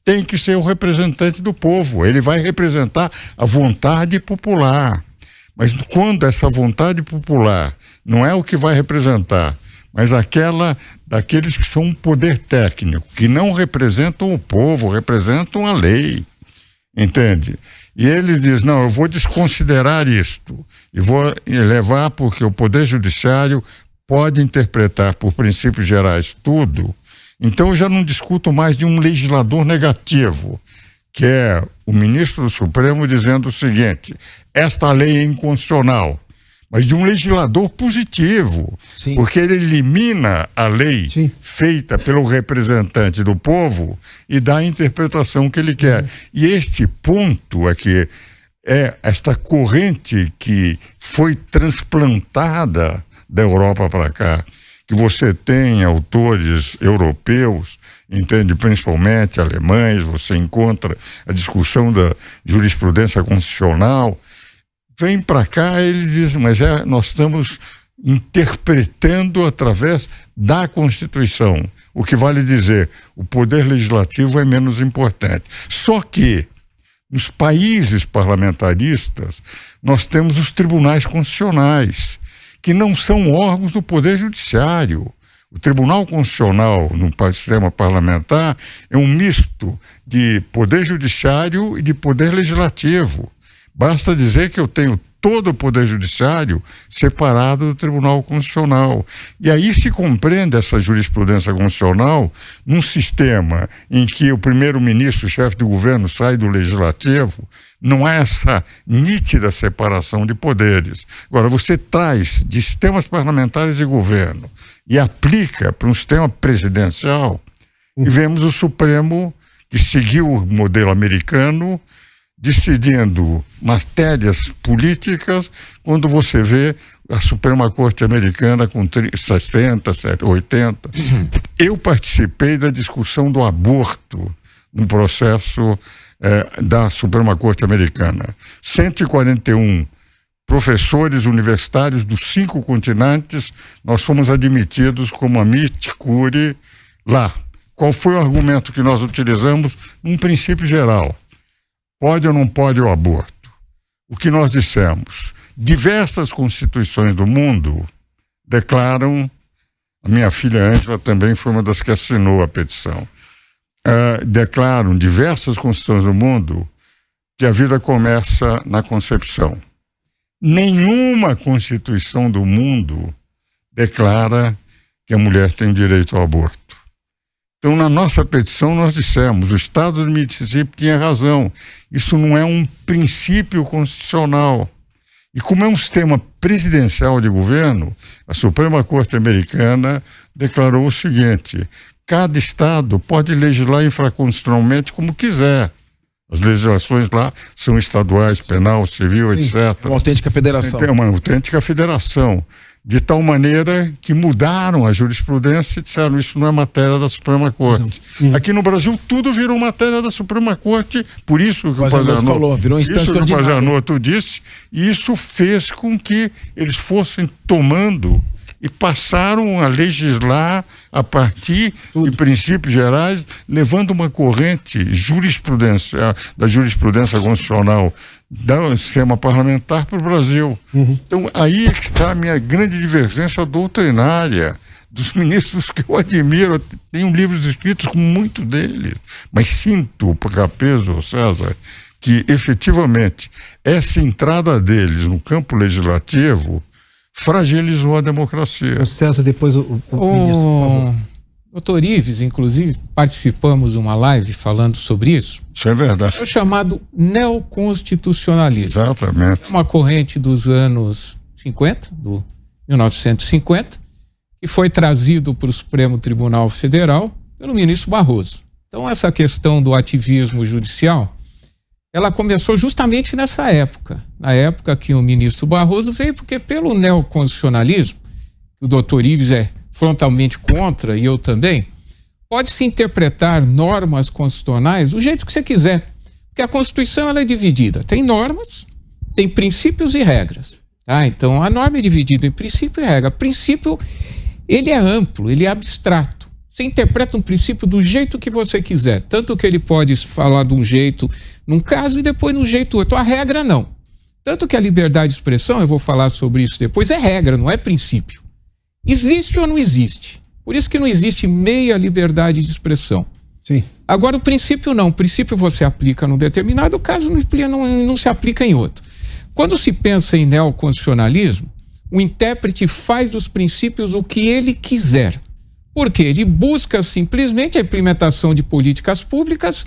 tem que ser o representante do povo. Ele vai representar a vontade popular. Mas quando essa vontade popular não é o que vai representar, mas daqueles que são um poder técnico, que não representam o povo, representam a lei. Entende? E ele diz, não, eu vou desconsiderar isto e vou levar porque o Poder Judiciário pode interpretar por princípios gerais tudo. Então eu já não discuto mais de um legislador negativo, que é o ministro do Supremo dizendo o seguinte, esta lei é inconstitucional, mas de um legislador positivo, porque ele elimina a lei feita pelo representante do povo e dá a interpretação que ele quer. E este ponto é que é esta corrente que foi transplantada da Europa para cá, que você tem autores europeus, entende, principalmente alemães, você encontra a discussão da jurisprudência constitucional, vem para cá e ele diz, mas nós estamos interpretando através da Constituição, o que vale dizer, o poder legislativo é menos importante. Só que nos países parlamentaristas nós temos os tribunais constitucionais, que não são órgãos do Poder Judiciário. O Tribunal Constitucional no sistema parlamentar é um misto de Poder Judiciário e de Poder Legislativo. Basta dizer que eu tenho todo o Poder Judiciário separado do Tribunal Constitucional. E aí se compreende essa jurisprudência constitucional num sistema em que o primeiro-ministro, o chefe do governo, sai do Legislativo. Não há essa nítida separação de poderes. Agora, você traz de sistemas parlamentares de governo e aplica para um sistema presidencial, E vemos o Supremo, que seguiu o modelo americano, decidindo matérias políticas, quando você vê a Suprema Corte Americana com 60, 80. Eu participei da discussão do aborto no processo da Suprema Corte Americana. 141 professores universitários dos 5 continentes, nós fomos admitidos como amicus curiae lá. Qual foi o argumento que nós utilizamos? Um princípio geral. Pode ou não pode o aborto? O que nós dissemos? Diversas constituições do mundo declaram, a minha filha Ângela também foi uma das que assinou a petição, declaram diversas constituições do mundo que a vida começa na concepção. Nenhuma constituição do mundo declara que a mulher tem direito ao aborto. Então, na nossa petição, nós dissemos, o Estado do Mississippi tinha razão. Isso não é um princípio constitucional. E como é um sistema presidencial de governo, a Suprema Corte Americana declarou o seguinte: cada Estado pode legislar infraconstitucionalmente como quiser. As legislações lá são estaduais, penal, civil, etc. Uma autêntica federação. É uma autêntica federação. De tal maneira que mudaram a jurisprudência e disseram isso não é matéria da Suprema Corte. Aqui no Brasil tudo virou matéria da Suprema Corte, por isso que o Pazanotto falou, virou instância ordinária. Isso que o Pazanotto disse, e isso fez com que eles fossem tomando e passaram a legislar a partir de princípios gerais, levando uma corrente da jurisprudência constitucional do sistema parlamentar para o Brasil. Então, aí é que está a minha grande divergência doutrinária dos ministros que eu admiro. Tenho livros escritos com muito deles, mas sinto, Capezo, César, que efetivamente essa entrada deles no campo legislativo fragilizou a democracia. César, depois o ministro, por favor. Doutor Ives, inclusive, participamos de uma live falando sobre isso. Isso é verdade. É o chamado neoconstitucionalismo. Exatamente. Uma corrente dos anos 50, do 1950, que foi trazido para o Supremo Tribunal Federal pelo ministro Barroso. Então, essa questão do ativismo judicial, ela começou justamente nessa época, na época que o ministro Barroso veio, porque pelo neoconstitucionalismo, o doutor Ives é frontalmente contra, e eu também, pode-se interpretar normas constitucionais do jeito que você quiser, porque a Constituição ela é dividida, tem normas, tem princípios e regras, tá? Então a norma é dividida em princípio e regra. Princípio, ele é amplo, ele é abstrato. Você interpreta um princípio do jeito que você quiser, tanto que ele pode falar de um jeito num caso e depois de um jeito outro. A regra não. Tanto que a liberdade de expressão, eu vou falar sobre isso depois, é regra, não é princípio. Existe ou não existe? Por isso que não existe meia liberdade de expressão. Sim. Agora o princípio não. O princípio você aplica num determinado caso, não se aplica em outro. Quando se pensa em neoconstitucionalismo, o intérprete faz dos princípios o que ele quiser. Porque ele busca simplesmente a implementação de políticas públicas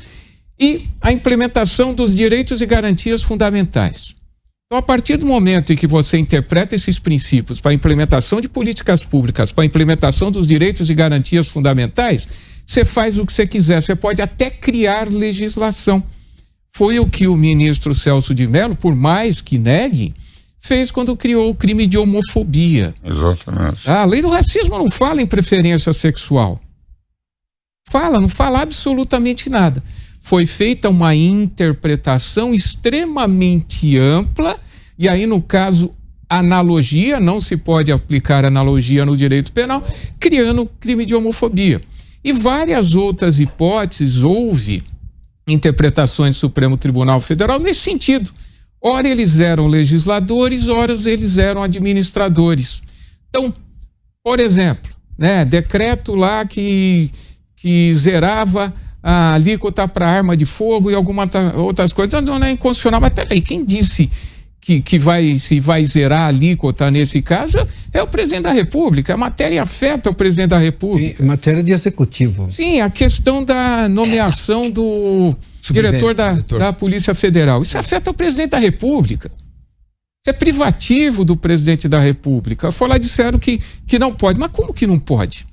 e a implementação dos direitos e garantias fundamentais. Então, a partir do momento em que você interpreta esses princípios para a implementação de políticas públicas, para a implementação dos direitos e garantias fundamentais, você faz o que você quiser, você pode até criar legislação. Foi o que o ministro Celso de Mello, por mais que negue, fez quando criou o crime de homofobia. Exatamente. A lei do racismo não fala em preferência sexual. Não fala absolutamente nada. Foi feita uma interpretação extremamente ampla, e aí, no caso, analogia, não se pode aplicar analogia no direito penal, criando crime de homofobia. E várias outras hipóteses, houve interpretações do Supremo Tribunal Federal nesse sentido. Ora eles eram legisladores, ora eles eram administradores. Então, por exemplo, decreto lá que zerava a alíquota para arma de fogo e algumas outras coisas, não é inconstitucional. Mas peraí, quem disse que vai zerar a alíquota nesse caso é o presidente da República. A matéria afeta o presidente da República. Sim, matéria de executivo. Sim, a questão da nomeação do diretor da Polícia Federal. Isso afeta o presidente da República. Isso é privativo do presidente da República. Disseram que não pode. Mas como que não pode?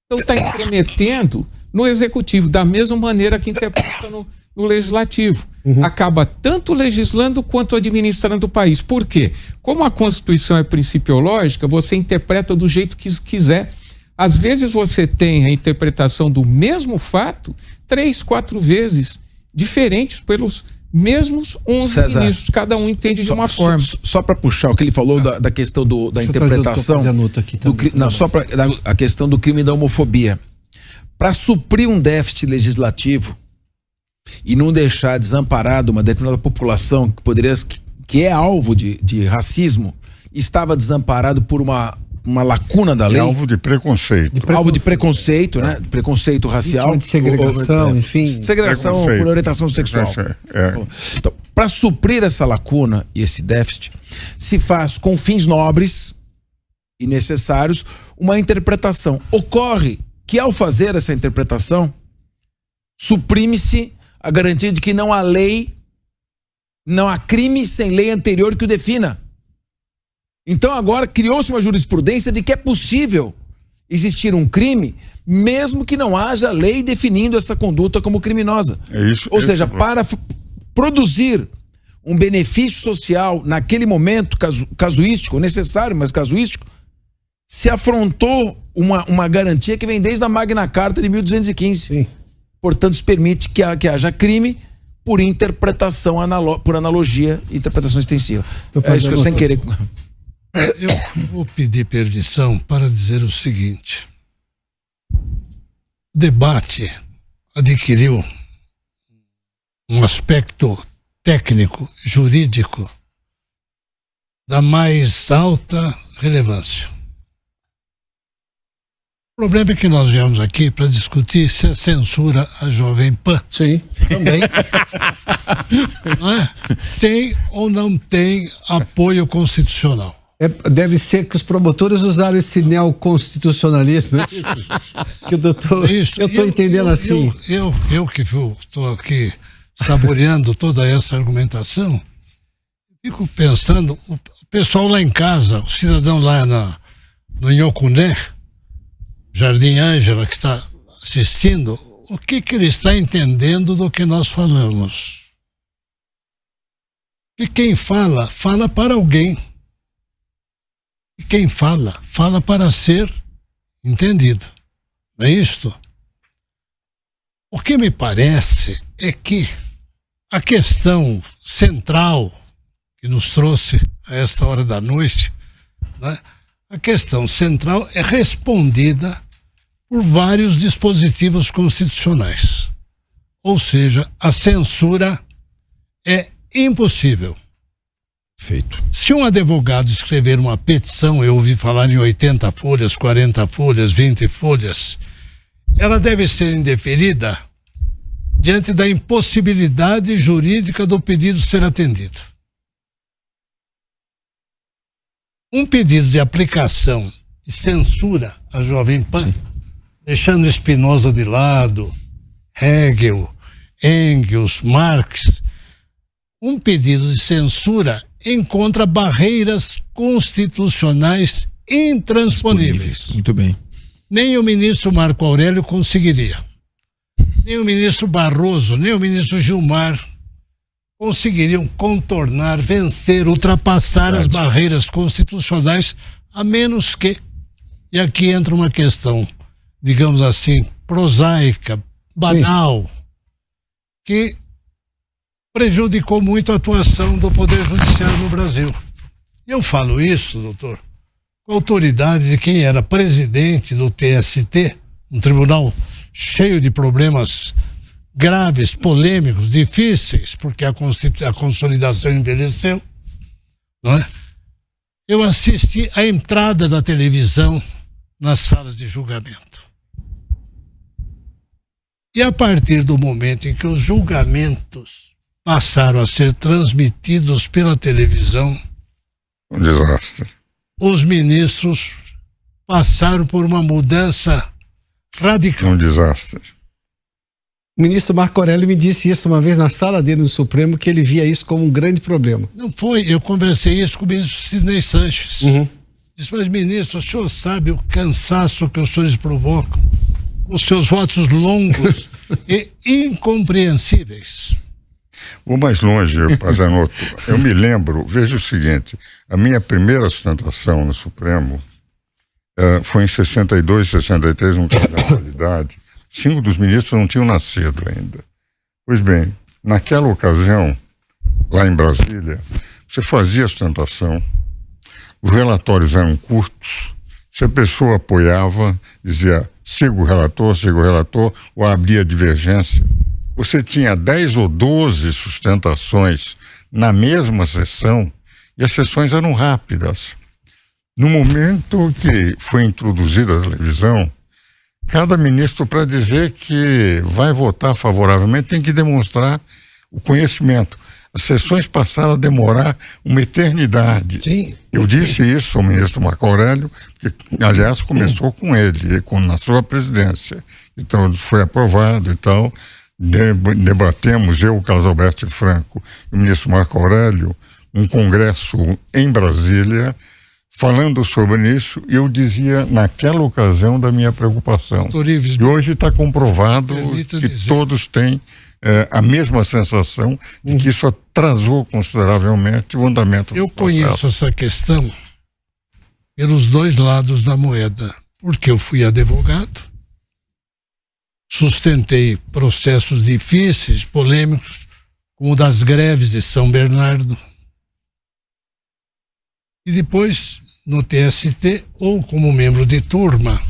Então está intrometendo no executivo, da mesma maneira que interpreta no legislativo. Acaba tanto legislando quanto administrando o país. Por quê? Como a Constituição é principiológica, você interpreta do jeito que quiser. Às vezes você tem a interpretação do mesmo fato 3, 4 vezes diferentes pelos mesmos 11 ministros, cada um entende de uma forma. Só para puxar o que ele falou da questão da interpretação, só para a questão do crime da homofobia. Para suprir um déficit legislativo e não deixar desamparado uma determinada população que é alvo de racismo, estava desamparado por uma lacuna da lei. É alvo de preconceito. Alvo de preconceito, né? Preconceito racial. De segregação, enfim. Segregação por orientação sexual. Então, para suprir essa lacuna e esse déficit, se faz com fins nobres e necessários uma interpretação. Ocorre que ao fazer essa interpretação, suprime-se a garantia de que não há lei, não há crime sem lei anterior que o defina. Então agora criou-se uma jurisprudência de que é possível existir um crime mesmo que não haja lei definindo essa conduta como criminosa. Ou seja, para produzir um benefício social naquele momento casuístico, necessário, mas casuístico, se afrontou uma garantia que vem desde a Magna Carta de 1215. Sim. Portanto, se permite que haja crime por interpretação, por analogia, interpretação extensiva. É isso que eu sem querer... Eu vou pedir permissão para dizer o seguinte: o debate adquiriu um aspecto técnico, jurídico, da mais alta relevância. O problema é que nós viemos aqui para discutir se é censura a Jovem Pan. Sim, também. Não é? Tem ou não tem apoio constitucional? Deve ser que os promotores usaram esse neoconstitucionalismo, é isso? Que o doutor, eu estou entendendo assim. Eu que estou aqui saboreando toda essa argumentação, fico pensando, o pessoal lá em casa, o cidadão lá no Inhocuné, Jardim Ângela, que está assistindo, o que ele está entendendo do que nós falamos? E quem fala para alguém. E quem fala para ser entendido. Não é isto? O que me parece é que a questão central que nos trouxe a esta hora da noite, né, a questão central é respondida por vários dispositivos constitucionais. Ou seja, a censura é impossível. Feito. Se um advogado escrever uma petição, eu ouvi falar em 80 folhas, 40 folhas, 20 folhas, ela deve ser indeferida diante da impossibilidade jurídica do pedido ser atendido. Um pedido de aplicação de censura à Jovem Pan, sim, deixando Spinoza de lado, Hegel, Engels, Marx, um pedido de censura encontra barreiras constitucionais intransponíveis. Muito bem. Nem o ministro Marco Aurélio conseguiria. Nem o ministro Barroso, nem o ministro Gilmar conseguiriam contornar, vencer, ultrapassar as barreiras constitucionais, a menos que, e aqui entra uma questão, digamos assim, prosaica, banal, sim, que prejudicou muito a atuação do Poder Judiciário no Brasil. Eu falo isso, doutor, com a autoridade de quem era presidente do TST, um tribunal cheio de problemas graves, polêmicos, difíceis, porque a consolidação envelheceu, não é? Eu assisti a entrada da televisão nas salas de julgamento. E a partir do momento em que os julgamentos passaram a ser transmitidos pela televisão, um desastre. Os ministros passaram por uma mudança radical. Um desastre. O ministro Marco Aurélio me disse isso uma vez na sala dele no Supremo, que ele via isso como um grande problema. Não foi, eu conversei isso com o ministro Sidney Sanches. Disse, mas ministro, o senhor sabe o cansaço que os senhores provocam? os seus votos longos e incompreensíveis. Vou mais longe, Pazanotto. Eu me lembro, veja o seguinte, a minha primeira sustentação no Supremo foi em 62, 63, um caso de atualidade. 5 dos ministros não tinham nascido ainda. Pois bem, naquela ocasião, lá em Brasília, você fazia a sustentação, os relatórios eram curtos, se a pessoa apoiava, dizia, siga o relator, ou abria divergência. Você tinha 10 ou 12 sustentações na mesma sessão, e as sessões eram rápidas. No momento que foi introduzida a televisão, cada ministro, para dizer que vai votar favoravelmente, tem que demonstrar o conhecimento. As sessões passaram a demorar uma eternidade. Sim. Eu disse isso ao ministro Marco Aurélio, que, aliás, começou com ele, na sua presidência. Então, foi aprovado e tal. Debatemos, eu, o Carlos Alberto Franco e o ministro Marco Aurélio, um congresso em Brasília, falando sobre isso, eu dizia naquela ocasião da minha preocupação. E hoje está comprovado que todos têm a mesma sensação de que isso atrasou consideravelmente o andamento do processo. Eu conheço essa questão pelos dois lados da moeda, porque eu fui advogado, sustentei processos difíceis, polêmicos, como o das greves de São Bernardo, e depois no TST, ou como membro de turma,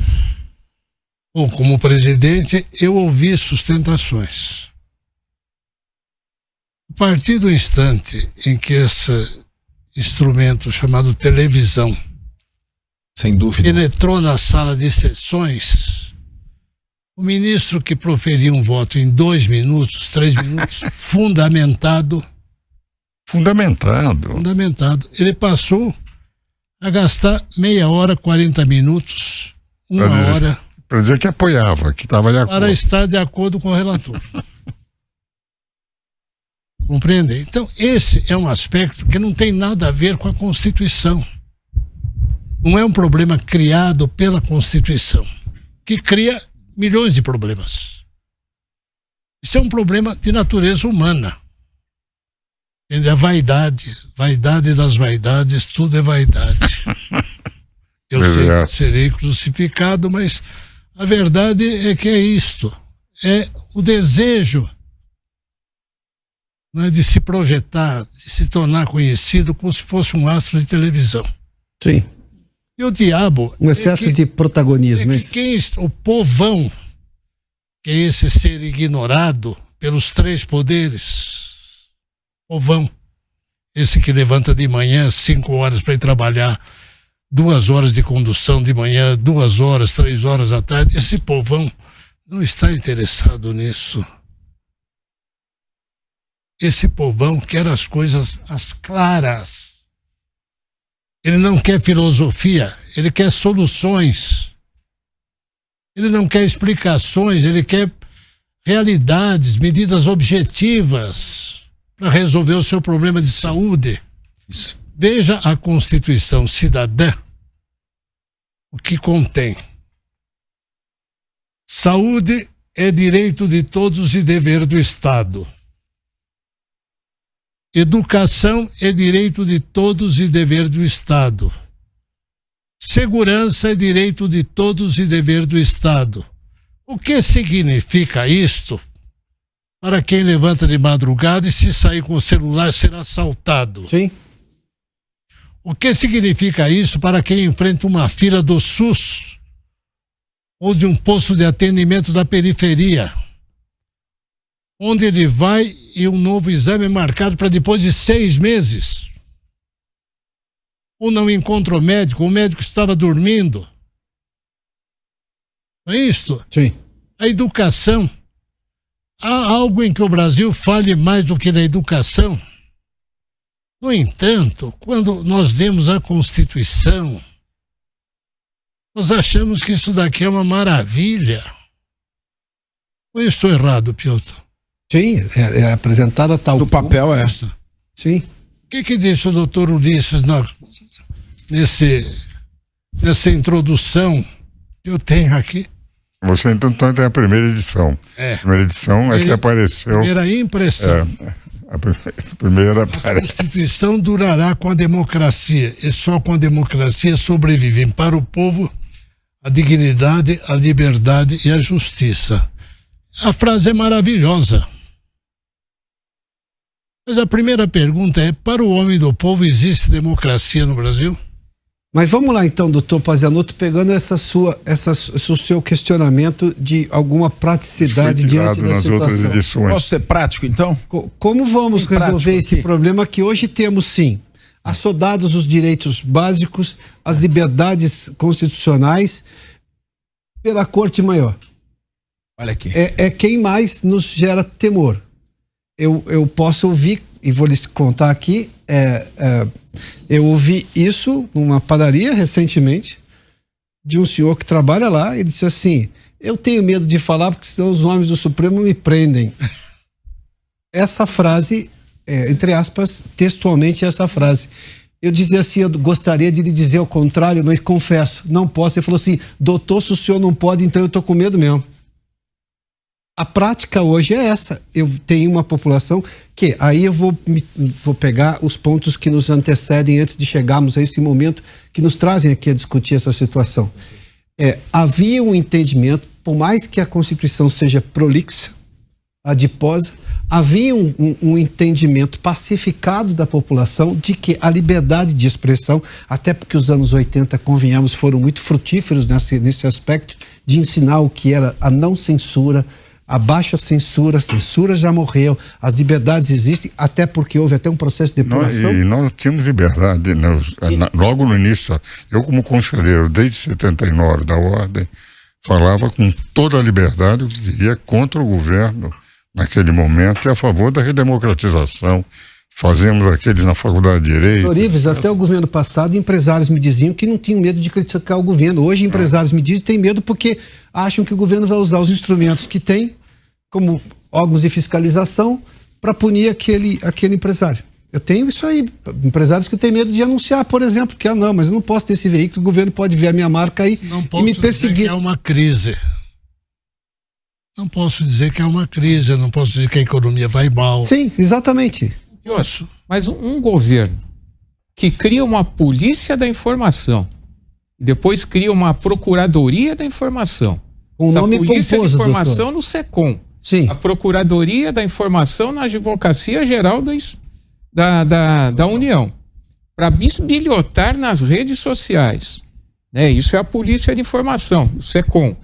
ou como presidente, eu ouvi sustentações. A partir do instante em que esse instrumento chamado televisão, sem dúvida, penetrou na sala de sessões, o ministro que proferia um voto em 2 minutos, 3 minutos, fundamentado, ele passou a gastar meia hora, 40 minutos, uma hora. Para dizer que apoiava, que estava de acordo. Para estar de acordo com o relator. Compreende? Então, esse é um aspecto que não tem nada a ver com a Constituição. Não é um problema criado pela Constituição, que cria milhões de problemas. Isso é um problema de natureza humana. Entende? A vaidade das vaidades, tudo é vaidade. Eu sei que serei crucificado, mas a verdade é que é isto. É o desejo, né, de se projetar, de se tornar conhecido como se fosse um astro de televisão. Sim. E o diabo... Um excesso de protagonismo. O povão, que é esse ser ignorado pelos 3 poderes, povão, esse que levanta de manhã 5 horas para ir trabalhar, 2 horas de condução de manhã, 2 horas, 3 horas à tarde, esse povão não está interessado nisso. Esse povão quer as coisas as claras. Ele não quer filosofia, ele quer soluções. Ele não quer explicações, ele quer realidades, medidas objetivas para resolver o seu problema de saúde. Isso. Veja a Constituição Cidadã, o que contém. Saúde é direito de todos e dever do Estado. Educação é direito de todos e dever do Estado. Segurança é direito de todos e dever do Estado. O que significa isto para quem levanta de madrugada e se sair com o celular será assaltado? Sim. O que significa isso para quem enfrenta uma fila do SUS ou de um posto de atendimento da periferia, onde ele vai e um novo exame é marcado para depois de 6 meses? Ou não encontra o médico estava dormindo. Não é isto? Sim. A educação. Há algo em que o Brasil fale mais do que na educação? No entanto, quando nós vemos a Constituição, nós achamos que isso daqui é uma maravilha. Ou eu estou errado, Piotr? Sim, é apresentada tal no papel é. Sim. O que disse o doutor Ulisses nessa introdução que eu tenho aqui? Você então tem a primeira edição. A primeira edição é que apareceu. Primeira impressão. A primeira aparece. A Constituição durará com a democracia, e só com a democracia sobrevivem para o povo a dignidade, a liberdade e a justiça. A frase é maravilhosa. Mas a primeira pergunta é: para o homem do povo existe democracia no Brasil? Mas vamos lá então, doutor Pazianotto, pegando o seu questionamento de alguma praticidade diante da situação. Outras edições. Posso ser prático então? Como vamos resolver esse problema que hoje temos sim assodados os direitos básicos, as liberdades constitucionais pela Corte Maior? Olha aqui. É quem mais nos gera temor. Eu posso ouvir, e vou lhes contar aqui, eu ouvi isso numa padaria recentemente, de um senhor que trabalha lá, ele disse assim: eu tenho medo de falar porque senão os homens do Supremo me prendem. Essa frase, entre aspas, textualmente essa frase. Eu dizia assim: eu gostaria de lhe dizer o contrário, mas confesso, não posso. Ele falou assim: doutor, se o senhor não pode, então eu tô com medo mesmo. A prática hoje é essa. Eu tenho uma população que, aí eu vou pegar os pontos que nos antecedem antes de chegarmos a esse momento, que nos trazem aqui a discutir essa situação. Havia um entendimento, por mais que a Constituição seja prolixa, adiposa, havia um entendimento pacificado da população de que a liberdade de expressão, até porque os anos 80, convenhamos, foram muito frutíferos nesse aspecto de ensinar o que era a não censura, abaixo a censura já morreu, as liberdades existem, até porque houve até um processo de depuração. E nós tínhamos liberdade, logo no início, eu como conselheiro, desde 79 da Ordem, falava com toda a liberdade o que queria contra o governo naquele momento e a favor da redemocratização. Fazemos aqueles na Faculdade de Direito. Orives, até o governo passado, empresários me diziam que não tinham medo de criticar o governo. Hoje, empresários me dizem que têm medo porque acham que o governo vai usar os instrumentos que tem, como órgãos de fiscalização, para punir aquele empresário. Eu tenho isso aí, empresários que têm medo de anunciar, por exemplo, que não, mas eu não posso ter esse veículo, o governo pode ver a minha marca aí e me perseguir. Não posso dizer que é uma crise. Não posso dizer que é uma crise, não posso dizer que a economia vai mal. Sim, exatamente. Mas um governo que cria uma polícia da informação, depois cria uma procuradoria da informação, um nome polícia pomposo, da informação doutor. No SECOM, sim. A procuradoria da informação na Advocacia Geral da União, para bisbilhotar nas redes sociais, né? Isso é a polícia de informação, o SECOM,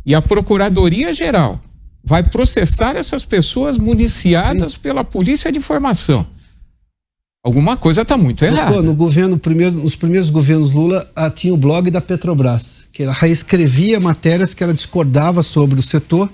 e a Procuradoria Geral vai processar essas pessoas municiadas pela polícia de informação. Alguma coisa está muito errada. Nos primeiros governos Lula, tinha o blog da Petrobras, que ela reescrevia matérias que ela discordava sobre o setor,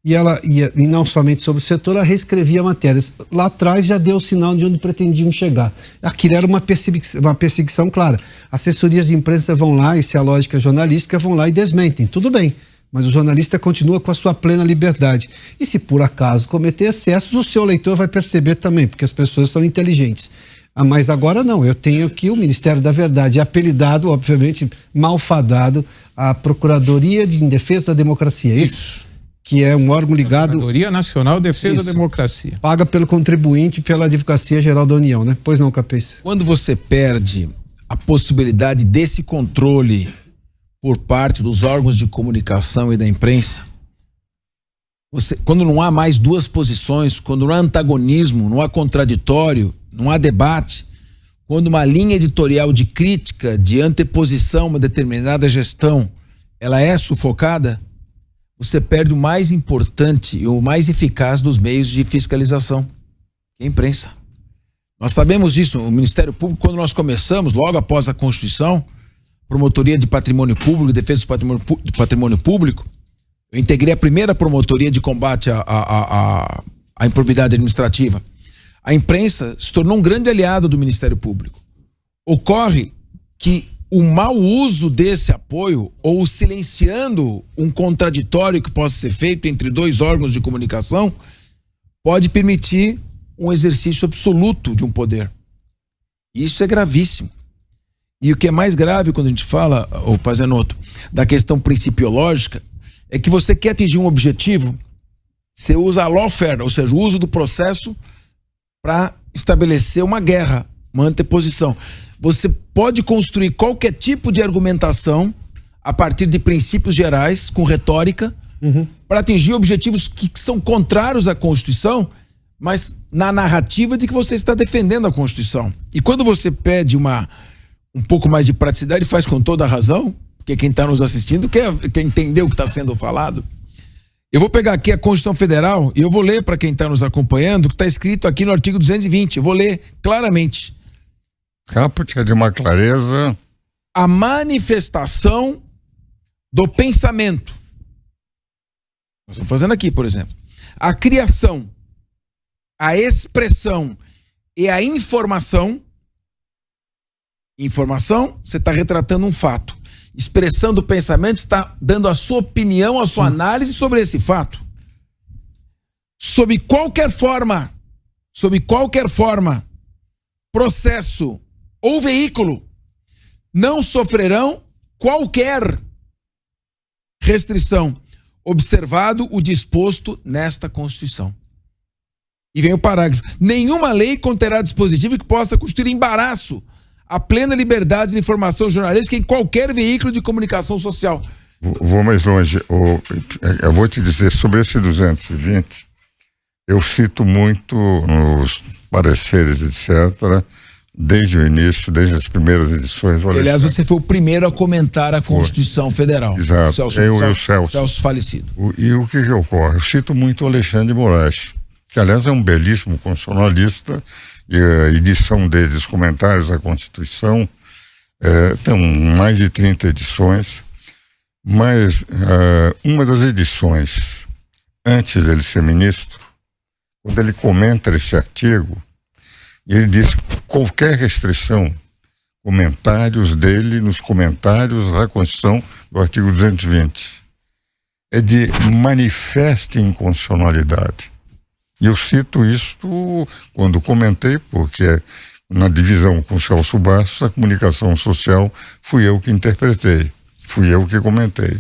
e não somente sobre o setor, ela reescrevia matérias. Lá atrás já deu o sinal de onde pretendiam chegar. Aquilo era uma perseguição clara. Assessorias de imprensa vão lá, e se a lógica jornalística, vão lá e desmentem. Tudo bem. Mas o jornalista continua com a sua plena liberdade. E se por acaso cometer excessos, o seu leitor vai perceber também, porque as pessoas são inteligentes. Mas agora não, eu tenho aqui o Ministério da Verdade, apelidado, obviamente, malfadado, a Procuradoria de Defesa da Democracia. Isso. Que é um órgão ligado... Procuradoria Nacional de Defesa da Democracia. Paga pelo contribuinte e pela Advocacia Geral da União, né? Pois não, Capês? Quando você perde a possibilidade desse controle por parte dos órgãos de comunicação e da imprensa, quando não há mais duas posições, quando não há antagonismo, não há contraditório, não há debate, quando uma linha editorial de crítica, de anteposição a uma determinada gestão, ela é sufocada, você perde o mais importante e o mais eficaz dos meios de fiscalização, que é a imprensa. Nós sabemos disso, o Ministério Público, quando nós começamos, logo após a Constituição, Promotoria de Patrimônio Público, Defesa do Patrimônio Público, eu integrei a primeira promotoria de combate à improbidade administrativa. A imprensa se tornou um grande aliado do Ministério Público. Ocorre que o mau uso desse apoio, ou silenciando um contraditório que possa ser feito entre dois órgãos de comunicação, pode permitir um exercício absoluto de um poder. Isso é gravíssimo. E o que é mais grave quando a gente fala, Pazianotto, da questão principiológica, é que você quer atingir um objetivo, você usa a lawfare, ou seja, o uso do processo para estabelecer uma guerra, uma anteposição. Você pode construir qualquer tipo de argumentação a partir de princípios gerais, com retórica, para atingir objetivos que são contrários à Constituição, mas na narrativa de que você está defendendo a Constituição. E quando você pede um pouco mais de praticidade, faz com toda a razão, porque quem está nos assistindo quer entender o que está sendo falado. Eu vou pegar aqui a Constituição Federal e eu vou ler para quem está nos acompanhando o que está escrito aqui no artigo 220. Eu vou ler claramente. Caput é de uma clareza. A manifestação do pensamento. Nós estamos fazendo aqui, por exemplo. A criação, a expressão e a informação. Informação, você está retratando um fato. Expressão do pensamento, está dando a sua opinião, a sua análise sobre esse fato. Sob qualquer forma, processo ou veículo não sofrerão qualquer restrição, observado o disposto nesta Constituição. E vem o parágrafo. Nenhuma lei conterá dispositivo que possa constituir embaraço à plena liberdade de informação jornalística em qualquer veículo de comunicação social. Vou mais longe. Eu vou te dizer, sobre esse 220, eu cito muito nos pareceres, etc., desde o início, desde as primeiras edições. Aliás, você foi o primeiro a comentar a Constituição Federal. Exato, Celso falecido. E o que ocorre? Eu cito muito o Alexandre de Moraes, que aliás é um belíssimo constitucionalista, e a edição dele, os comentários à Constituição, tem mais de 30 edições, mas uma das edições, antes dele ser ministro, quando ele comenta esse artigo, ele diz que qualquer restrição, comentários dele nos comentários da Constituição do artigo 220, é de manifesta inconstitucionalidade. E eu cito isto quando comentei, porque na divisão com o Celso Bastos, a comunicação social fui eu que interpretei, fui eu que comentei.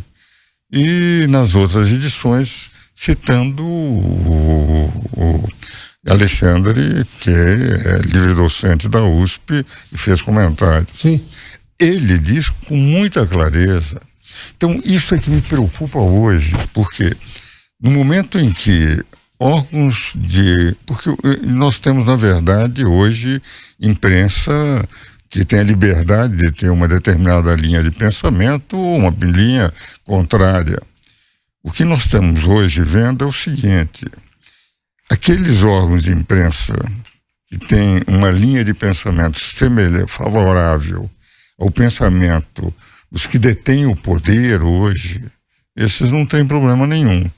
E nas outras edições, citando o Alexandre, que é livre docente da USP, e fez comentários. Sim. Ele diz com muita clareza. Então, isso é que me preocupa hoje, porque no momento em que órgãos porque nós temos, na verdade, hoje, imprensa que tem a liberdade de ter uma determinada linha de pensamento ou uma linha contrária. O que nós estamos hoje vendo é o seguinte: aqueles órgãos de imprensa que têm uma linha de pensamento favorável ao pensamento dos que detêm o poder hoje, esses não têm problema nenhum.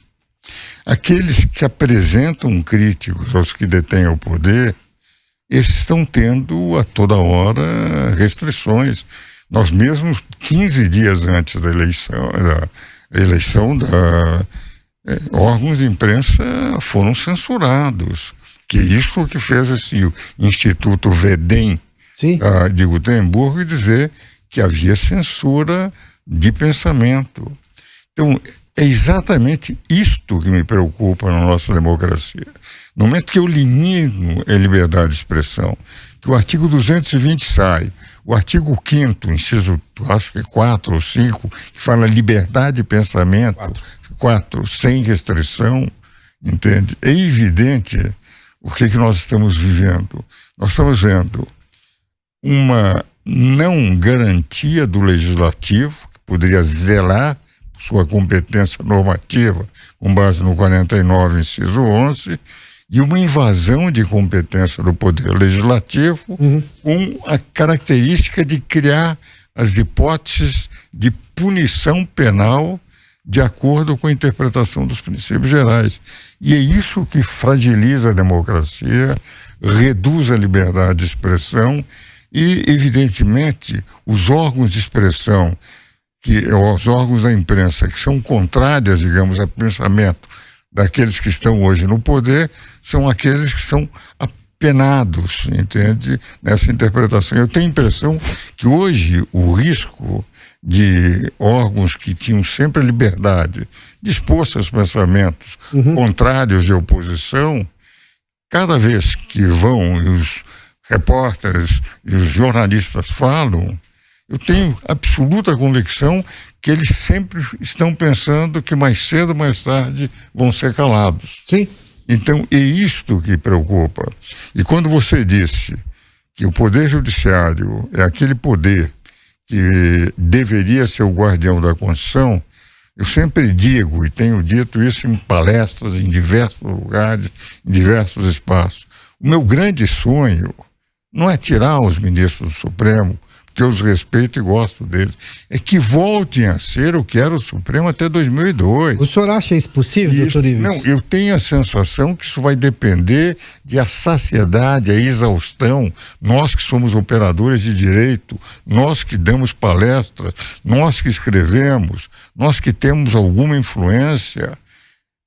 Aqueles que apresentam críticos aos que detêm o poder, esses estão tendo a toda hora restrições. Nós mesmos, 15 dias antes da eleição, órgãos de imprensa foram censurados. Que isso que fez esse Instituto VEDEM de Gutenberg dizer que havia censura de pensamento. Então, é exatamente isto que me preocupa na nossa democracia. No momento que eu limito a liberdade de expressão, que o artigo 220 sai, o artigo 5º, inciso, acho que 4 ou 5, que fala liberdade de pensamento, 4 sem restrição, entende? É evidente o que nós estamos vivendo. Nós estamos vendo uma não garantia do legislativo, que poderia zelar sua competência normativa, com base no 49, inciso 11, e uma invasão de competência do Poder Legislativo, com a característica de criar as hipóteses de punição penal de acordo com a interpretação dos princípios gerais. E é isso que fragiliza a democracia, reduz a liberdade de expressão e, evidentemente, os órgãos de expressão, os órgãos da imprensa que são contrários, digamos, ao pensamento daqueles que estão hoje no poder, são aqueles que são a penados, entende? Nessa interpretação. Eu tenho a impressão que hoje o risco de órgãos que tinham sempre a liberdade de expor seus pensamentos contrários de oposição, cada vez que vão e os repórteres e os jornalistas falam, eu tenho absoluta convicção que eles sempre estão pensando que mais cedo ou mais tarde vão ser calados. Sim. Então, é isto que preocupa. E quando você disse que o Poder Judiciário é aquele poder que deveria ser o guardião da Constituição, eu sempre digo, e tenho dito isso em palestras, em diversos lugares, em diversos espaços, o meu grande sonho não é tirar os ministros do Supremo, porque eu os respeito e gosto deles, é que voltem a ser o que era o Supremo até 2002. O senhor acha isso possível, doutor Ives? Não, eu tenho a sensação que isso vai depender de a saciedade, a exaustão, nós que somos operadores de direito, nós que damos palestras, nós que escrevemos, nós que temos alguma influência,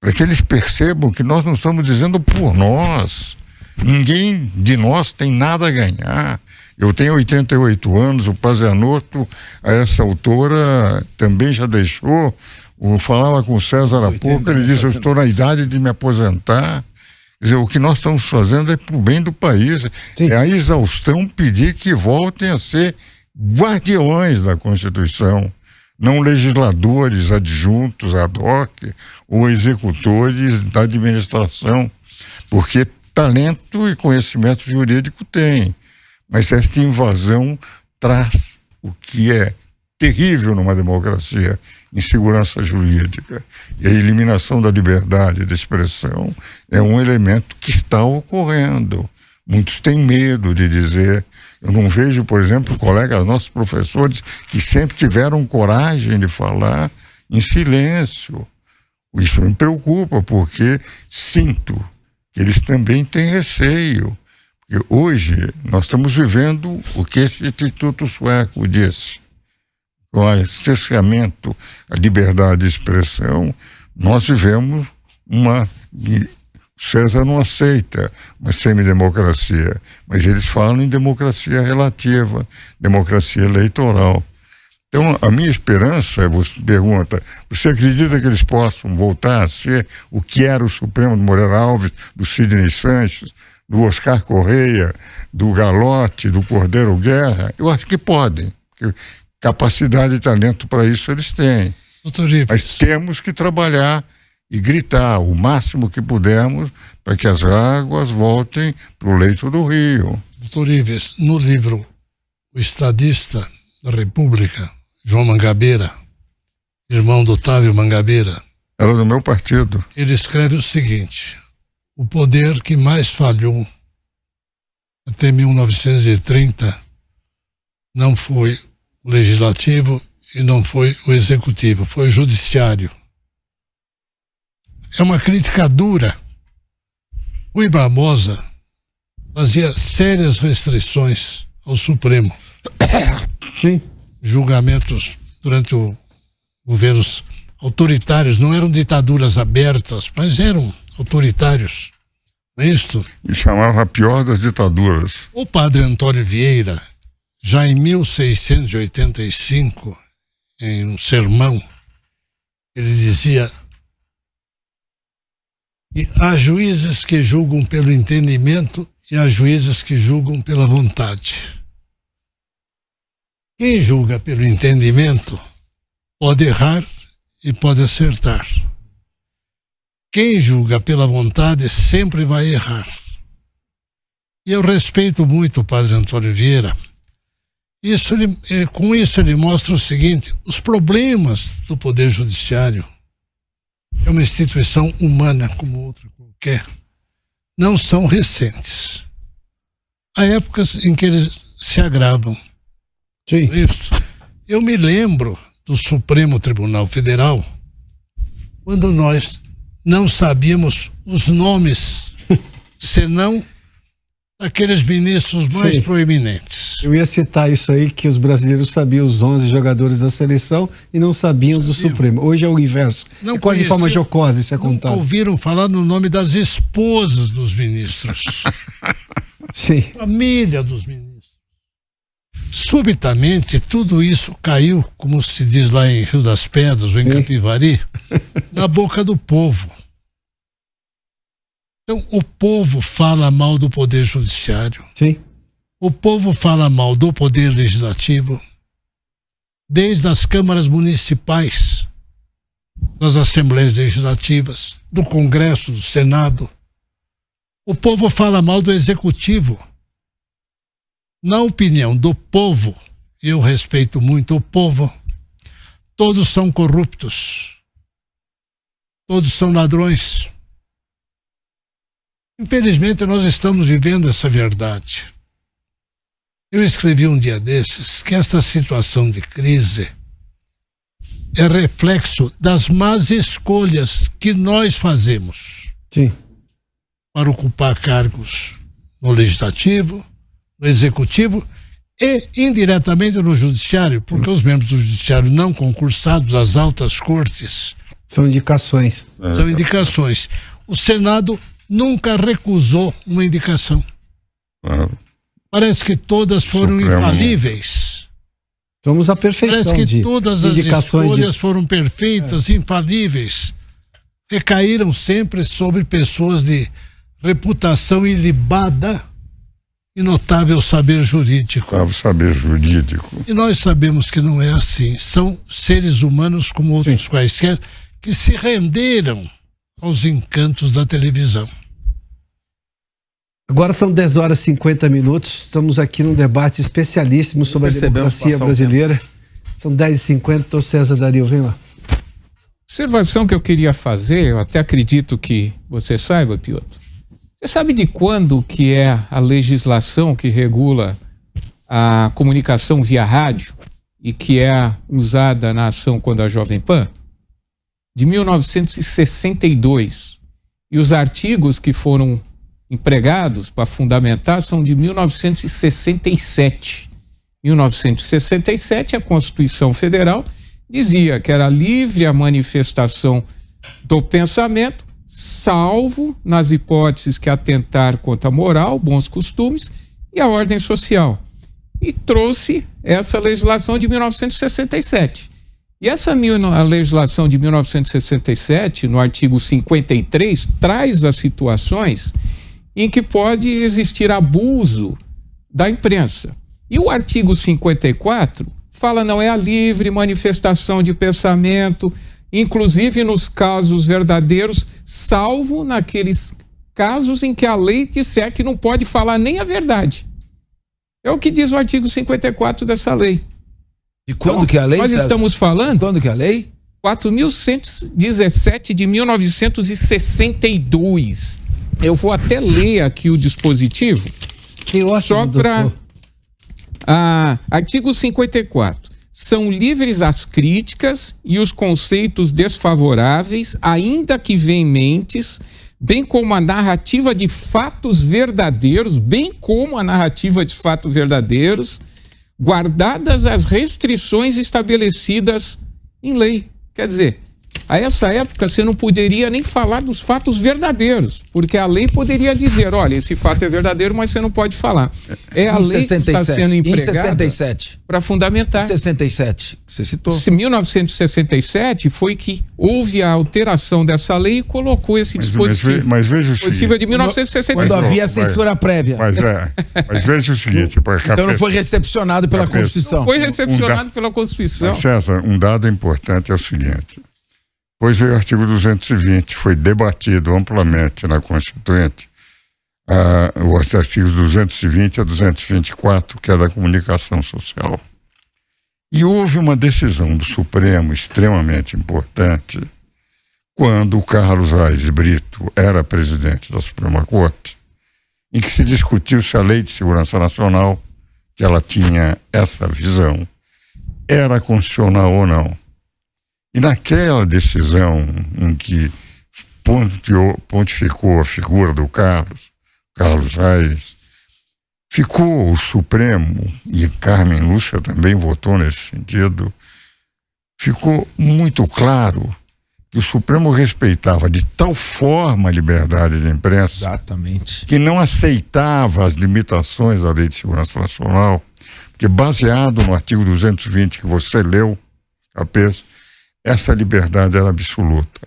para que eles percebam que nós não estamos dizendo por nós. Ninguém de nós tem nada a ganhar. Eu tenho 88 anos, o Pazianotto, a essa altura, também já deixou. Eu falava com o César há pouco, ele disse, eu estou na idade de me aposentar. Quer dizer, o que nós estamos fazendo é para o bem do país. Sim. É a exaustão pedir que voltem a ser guardiões da Constituição, não legisladores adjuntos ad hoc ou executores da administração, porque talento e conhecimento jurídico tem. Mas esta invasão traz o que é terrível numa democracia, insegurança jurídica. E a eliminação da liberdade de expressão é um elemento que está ocorrendo. Muitos têm medo de dizer. Eu não vejo, por exemplo, colegas nossos professores que sempre tiveram coragem de falar em silêncio. Isso me preocupa, porque sinto que eles também têm receio. Porque hoje nós estamos vivendo o que esse Instituto Sueco disse. Com o cerceamento à liberdade de expressão, nós vivemos uma... César não aceita uma semidemocracia, mas eles falam em democracia relativa, democracia eleitoral. Então, a minha esperança, você pergunta, você acredita que eles possam voltar a ser o que era o Supremo do Moreira Alves, do Sidney Sanches, do Oscar Correia, do Galotti, do Cordeiro Guerra? Eu acho que podem, porque capacidade e talento para isso eles têm. Doutor Ives, mas temos que trabalhar e gritar o máximo que pudermos para que as águas voltem para o leito do rio. Doutor Ives, no livro O Estadista da República, João Mangabeira, irmão do Otávio Mangabeira, era do meu partido. Ele escreve o seguinte: o poder que mais falhou até 1930 não foi o legislativo e não foi o executivo, foi o judiciário. É uma crítica dura. Rui Barbosa fazia sérias restrições ao Supremo. Sim. Julgamentos durante os governos autoritários, não eram ditaduras abertas, mas eram autoritários. Não é isto? E chamava a pior das ditaduras. O padre Antônio Vieira, já em 1685, em um sermão, ele dizia: e há juízes que julgam pelo entendimento e há juízes que julgam pela vontade. Quem julga pelo entendimento pode errar e pode acertar. Quem julga pela vontade sempre vai errar. E eu respeito muito o padre Antônio Vieira. Com isso ele mostra o seguinte: os problemas do Poder Judiciário, é uma instituição humana como outra qualquer, não são recentes. Há épocas em que eles se agravam. Sim. Isso. Eu me lembro do Supremo Tribunal Federal, quando nós não sabíamos os nomes, senão aqueles ministros mais proeminentes. Eu ia citar isso aí, que os brasileiros sabiam os 11 jogadores da seleção e não sabiam do Supremo. Hoje é o inverso. Não é quase de forma jocosa isso é contado. Ouviram falar no nome das esposas dos ministros. Sim. Família dos ministros. Subitamente, tudo isso caiu, como se diz lá em Rio das Pedras ou em Capivari, na boca do povo. Então, o povo fala mal do Poder Judiciário. Sim. O povo fala mal do Poder Legislativo, desde as câmaras municipais, das assembleias legislativas, do Congresso, do Senado. O povo fala mal do Executivo. Na opinião do povo, eu respeito muito o povo, todos são corruptos. Todos são ladrões. Infelizmente, nós estamos vivendo essa verdade. Eu escrevi um dia desses que esta situação de crise é reflexo das más escolhas que nós fazemos. Sim. Para ocupar cargos no Legislativo, no Executivo e indiretamente no Judiciário, porque os membros do Judiciário não concursados às altas cortes São indicações. são indicações. O Senado nunca recusou uma indicação. Parece que todas foram infalíveis. Somos a perfeição. Parece que todas as escolhas de... foram perfeitas, infalíveis. Recaíram sempre sobre pessoas de reputação ilibada e notável saber jurídico. E nós sabemos que não é assim. São seres humanos como outros quaisquer que se renderam aos encantos da televisão. Agora são 10 horas e 50 minutos. Estamos aqui num debate especialíssimo sobre a democracia brasileira. São 10h50. César Dario, vem lá. Observação que eu queria fazer, eu até acredito que você saiba, Piotr. Você sabe de quando que é a legislação que regula a comunicação via rádio e que é usada na ação quando a Jovem Pan? De 1962. E os artigos que foram empregados para fundamentar são de 1967. 1967, a Constituição Federal dizia que era livre a manifestação do pensamento, salvo nas hipóteses que atentar contra a moral, bons costumes e a ordem social. E trouxe essa legislação de 1967. E essa a legislação de 1967, no artigo 53, traz as situações em que pode existir abuso da imprensa. E o artigo 54 fala não é a livre manifestação de pensamento, inclusive nos casos verdadeiros, salvo naqueles casos em que a lei disser que não pode falar nem a verdade. É o que diz o artigo 54 dessa lei. E quando então, que é a lei? Nós estamos falando... Quando que é a lei? 4.117 de 1962. Eu vou até ler aqui o dispositivo. Que ótimo, só para... artigo 54. São livres as críticas e os conceitos desfavoráveis, ainda que veementes, bem como a narrativa de fatos verdadeiros, guardadas as restrições estabelecidas em lei. Quer dizer, a essa época você não poderia nem falar dos fatos verdadeiros, porque a lei poderia dizer, olha, esse fato é verdadeiro, mas você não pode falar. É a lei que está sendo empregada para fundamentar. Em 67, você citou. Em 1967 foi que houve a alteração dessa lei e colocou esse dispositivo. Mas veja o seguinte. De 1967. Quando havia censura prévia. Mas veja o seguinte. Então não foi recepcionado pela Constituição. Não foi recepcionado pela Constituição. Mas, César, um dado importante é o seguinte. Pois veio o artigo 220, foi debatido amplamente na Constituinte, os artigos 220 a 224, que é da comunicação social. E houve uma decisão do Supremo extremamente importante, quando o Carlos Reis Brito era presidente da Suprema Corte, em que se discutiu se a Lei de Segurança Nacional, que ela tinha essa visão, era constitucional ou não. E naquela decisão em que pontificou a figura do Carlos Reis, ficou o Supremo, e Carmen Lúcia também votou nesse sentido, ficou muito claro que o Supremo respeitava de tal forma a liberdade de imprensa, Exatamente. que não aceitava as limitações da Lei de Segurança Nacional, porque baseado no artigo 220 que você leu, Capês, essa liberdade era absoluta.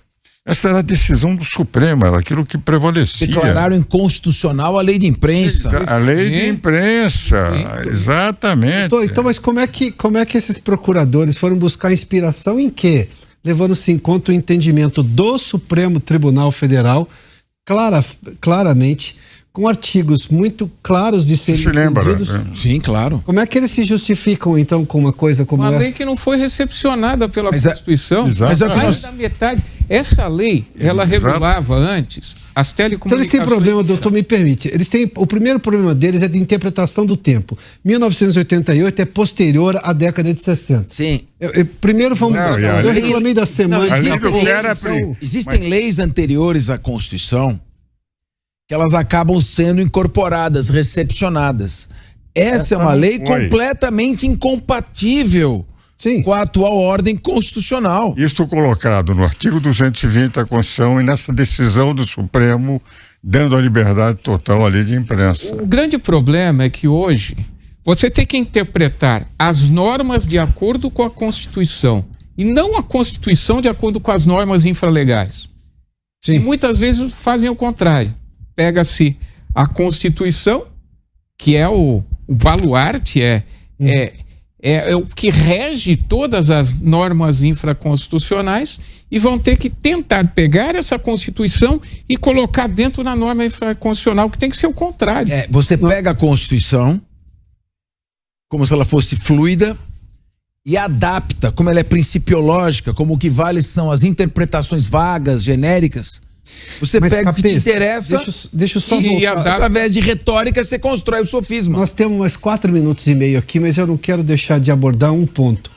Essa era a decisão do Supremo, era aquilo que prevalecia. Declararam inconstitucional a lei de imprensa. A lei de imprensa, exatamente. Então, mas como é que esses procuradores foram buscar inspiração em quê? Levando-se em conta o entendimento do Supremo Tribunal Federal, claramente, com artigos muito claros de serem Você se lembra? Sim, claro. Como é que eles se justificam, então, com uma coisa como Uma essa? lei que não foi recepcionada pela Constituição. Mas é que Mais da metade. Essa lei, ela regulava antes as Então telecomunicações. eles têm problema, doutor, me permite. O primeiro problema deles é de interpretação do tempo. 1988 é posterior à década de 60. Sim. Primeiro vamos. Eu reclamei da semana. Existem leis anteriores à Constituição que elas acabam sendo incorporadas, recepcionadas. Essa é uma lei completamente incompatível com a atual ordem constitucional. Isso colocado no artigo 220 da Constituição e nessa decisão do Supremo, dando a liberdade total à lei de imprensa. O grande problema é que hoje você tem que interpretar as normas de acordo com a Constituição e não a Constituição de acordo com as normas infralegais. Sim. E muitas vezes fazem o contrário. Pega-se a Constituição, que é o baluarte, é o que rege todas as normas infraconstitucionais, e vão ter que tentar pegar essa Constituição e colocar dentro da norma infraconstitucional, que tem que ser o contrário. Você pega a Constituição como se ela fosse fluida e adapta, como ela é principiológica, como o que vale são as interpretações vagas, genéricas. Você pega o que te interessa deixa eu só e através de retórica você constrói o sofisma. Nós temos mais 4 minutos e meio aqui, mas eu não quero deixar de abordar um ponto.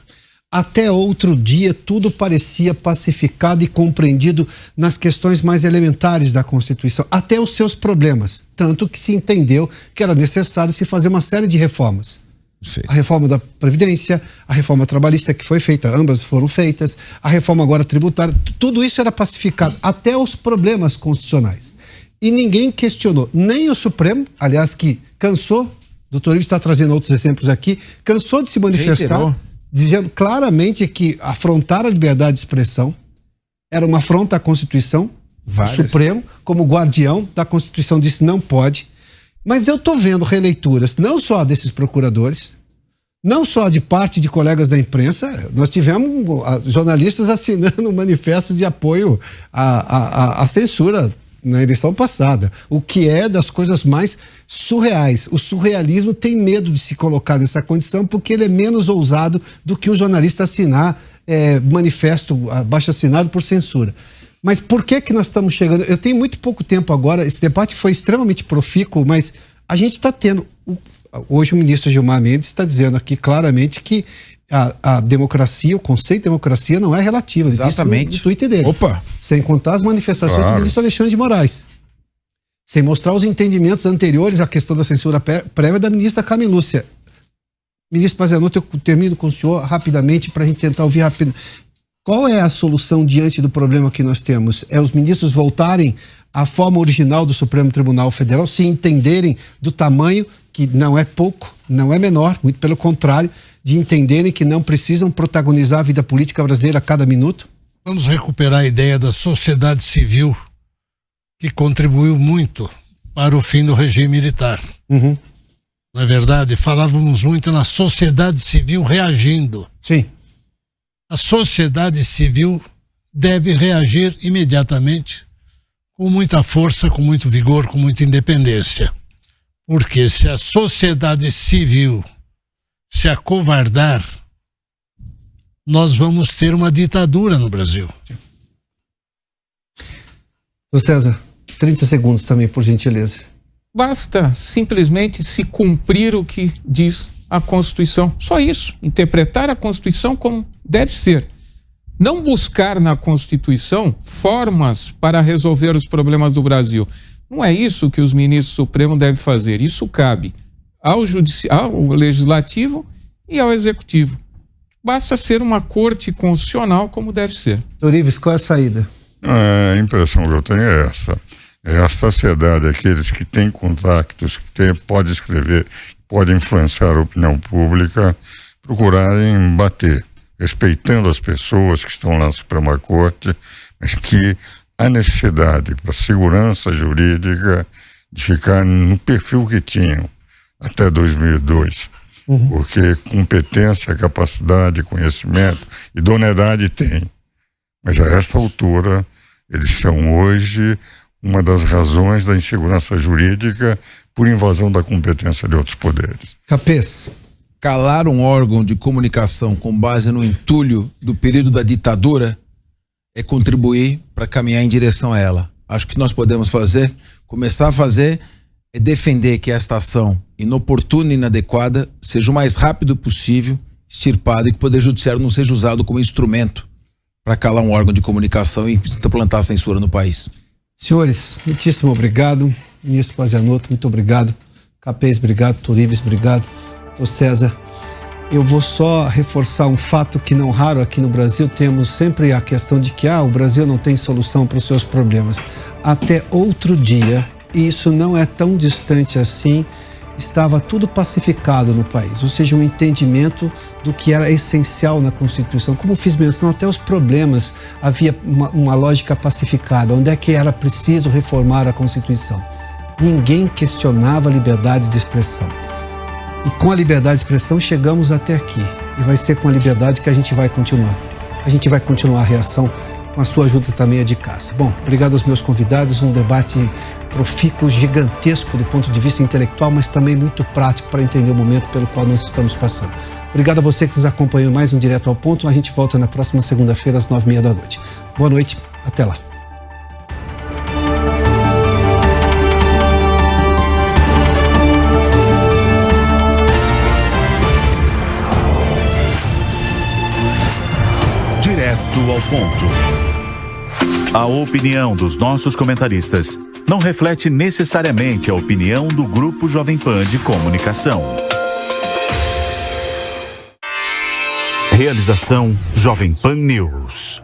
Até outro dia, tudo parecia pacificado e compreendido nas questões mais elementares da Constituição, até os seus problemas, tanto que se entendeu que era necessário se fazer uma série de reformas. Sim. A reforma da Previdência, a reforma trabalhista que foi feita, ambas foram feitas, a reforma agora tributária, tudo isso era pacificado, até os problemas constitucionais. E ninguém questionou, nem o Supremo, aliás, que cansou, doutor Ives está trazendo outros exemplos aqui, cansou de se manifestar, dizendo claramente que afrontar a liberdade de expressão era uma afronta à Constituição. O Supremo, como guardião da Constituição, disse não pode. Mas eu estou vendo releituras, não só desses procuradores, não só de parte de colegas da imprensa. Nós tivemos jornalistas assinando um manifesto de apoio à censura na eleição passada, o que é das coisas mais surreais. O surrealismo tem medo de se colocar nessa condição porque ele é menos ousado do que um jornalista assinar manifesto abaixo assinado por censura. Mas por que nós estamos chegando? Eu tenho muito pouco tempo agora, esse debate foi extremamente profícuo, mas a gente está tendo... Hoje o ministro Gilmar Mendes está dizendo aqui claramente que a democracia, o conceito de democracia não é relativo. Exatamente. No Twitter dele. Opa! Sem contar as manifestações do ministro Alexandre de Moraes. Sem mostrar os entendimentos anteriores à questão da censura prévia da ministra Carmen Lúcia. Ministro Pazianotto, eu termino com o senhor rapidamente para a gente tentar ouvir rápido. Qual é a solução diante do problema que nós temos? É os ministros voltarem à forma original do Supremo Tribunal Federal, se entenderem do tamanho, que não é pouco, não é menor, muito pelo contrário, de entenderem que não precisam protagonizar a vida política brasileira a cada minuto? Vamos recuperar a ideia da sociedade civil, que contribuiu muito para o fim do regime militar. Uhum. Na verdade, falávamos muito na sociedade civil reagindo. Sim. A sociedade civil deve reagir imediatamente, com muita força, com muito vigor, com muita independência. Porque se a sociedade civil se acovardar, nós vamos ter uma ditadura no Brasil. Ô César, 30 segundos também, por gentileza. Basta simplesmente se cumprir o que diz a Constituição. Só isso. Interpretar a Constituição como deve ser. Não buscar na Constituição formas para resolver os problemas do Brasil. Não é isso que os ministros supremos devem fazer. Isso cabe ao Legislativo e ao Executivo. basta ser uma corte constitucional como deve ser. Torives, qual é a saída? A impressão que eu tenho é essa. É a sociedade, aqueles que têm contactos, que podem escrever, podem influenciar a opinião pública, procurarem bater, respeitando as pessoas que estão na Suprema Corte, mas que há necessidade para a segurança jurídica de ficar no perfil que tinham até 2002. Porque competência, capacidade, conhecimento, idoneidade tem. Mas a esta altura, eles são hoje uma das razões da insegurança jurídica por invasão da competência de outros poderes. Capês. Calar um órgão de comunicação com base no entulho do período da ditadura é contribuir para caminhar em direção a ela. Acho que nós podemos fazer, começar a fazer, é defender que esta ação inoportuna e inadequada seja o mais rápido possível extirpada e que o Poder Judiciário não seja usado como instrumento para calar um órgão de comunicação e implantar censura no país. Senhores, muitíssimo obrigado. Ministro Pazianotto, muito obrigado. Capês, obrigado. Torives, obrigado. Doutor César, eu vou só reforçar um fato que não raro aqui no Brasil, temos sempre a questão de que o Brasil não tem solução para os seus problemas. Até outro dia, e isso não é tão distante assim, estava tudo pacificado no país, ou seja, um entendimento do que era essencial na Constituição. Como fiz menção, até os problemas, havia uma lógica pacificada, onde é que era preciso reformar a Constituição. Ninguém questionava a liberdade de expressão. E com a liberdade de expressão chegamos até aqui. E vai ser com a liberdade que a gente vai continuar. A gente vai continuar a reação com a sua ajuda também é de casa. Bom, obrigado aos meus convidados, um debate profícuo, gigantesco do ponto de vista intelectual, mas também muito prático para entender o momento pelo qual nós estamos passando. Obrigado a você que nos acompanhou em mais um Direto ao Ponto. A gente volta na próxima segunda-feira às 9h30 da noite. Boa noite, até lá. Direto ao ponto. A opinião dos nossos comentaristas não reflete necessariamente a opinião do Grupo Jovem Pan de Comunicação. Realização Jovem Pan News.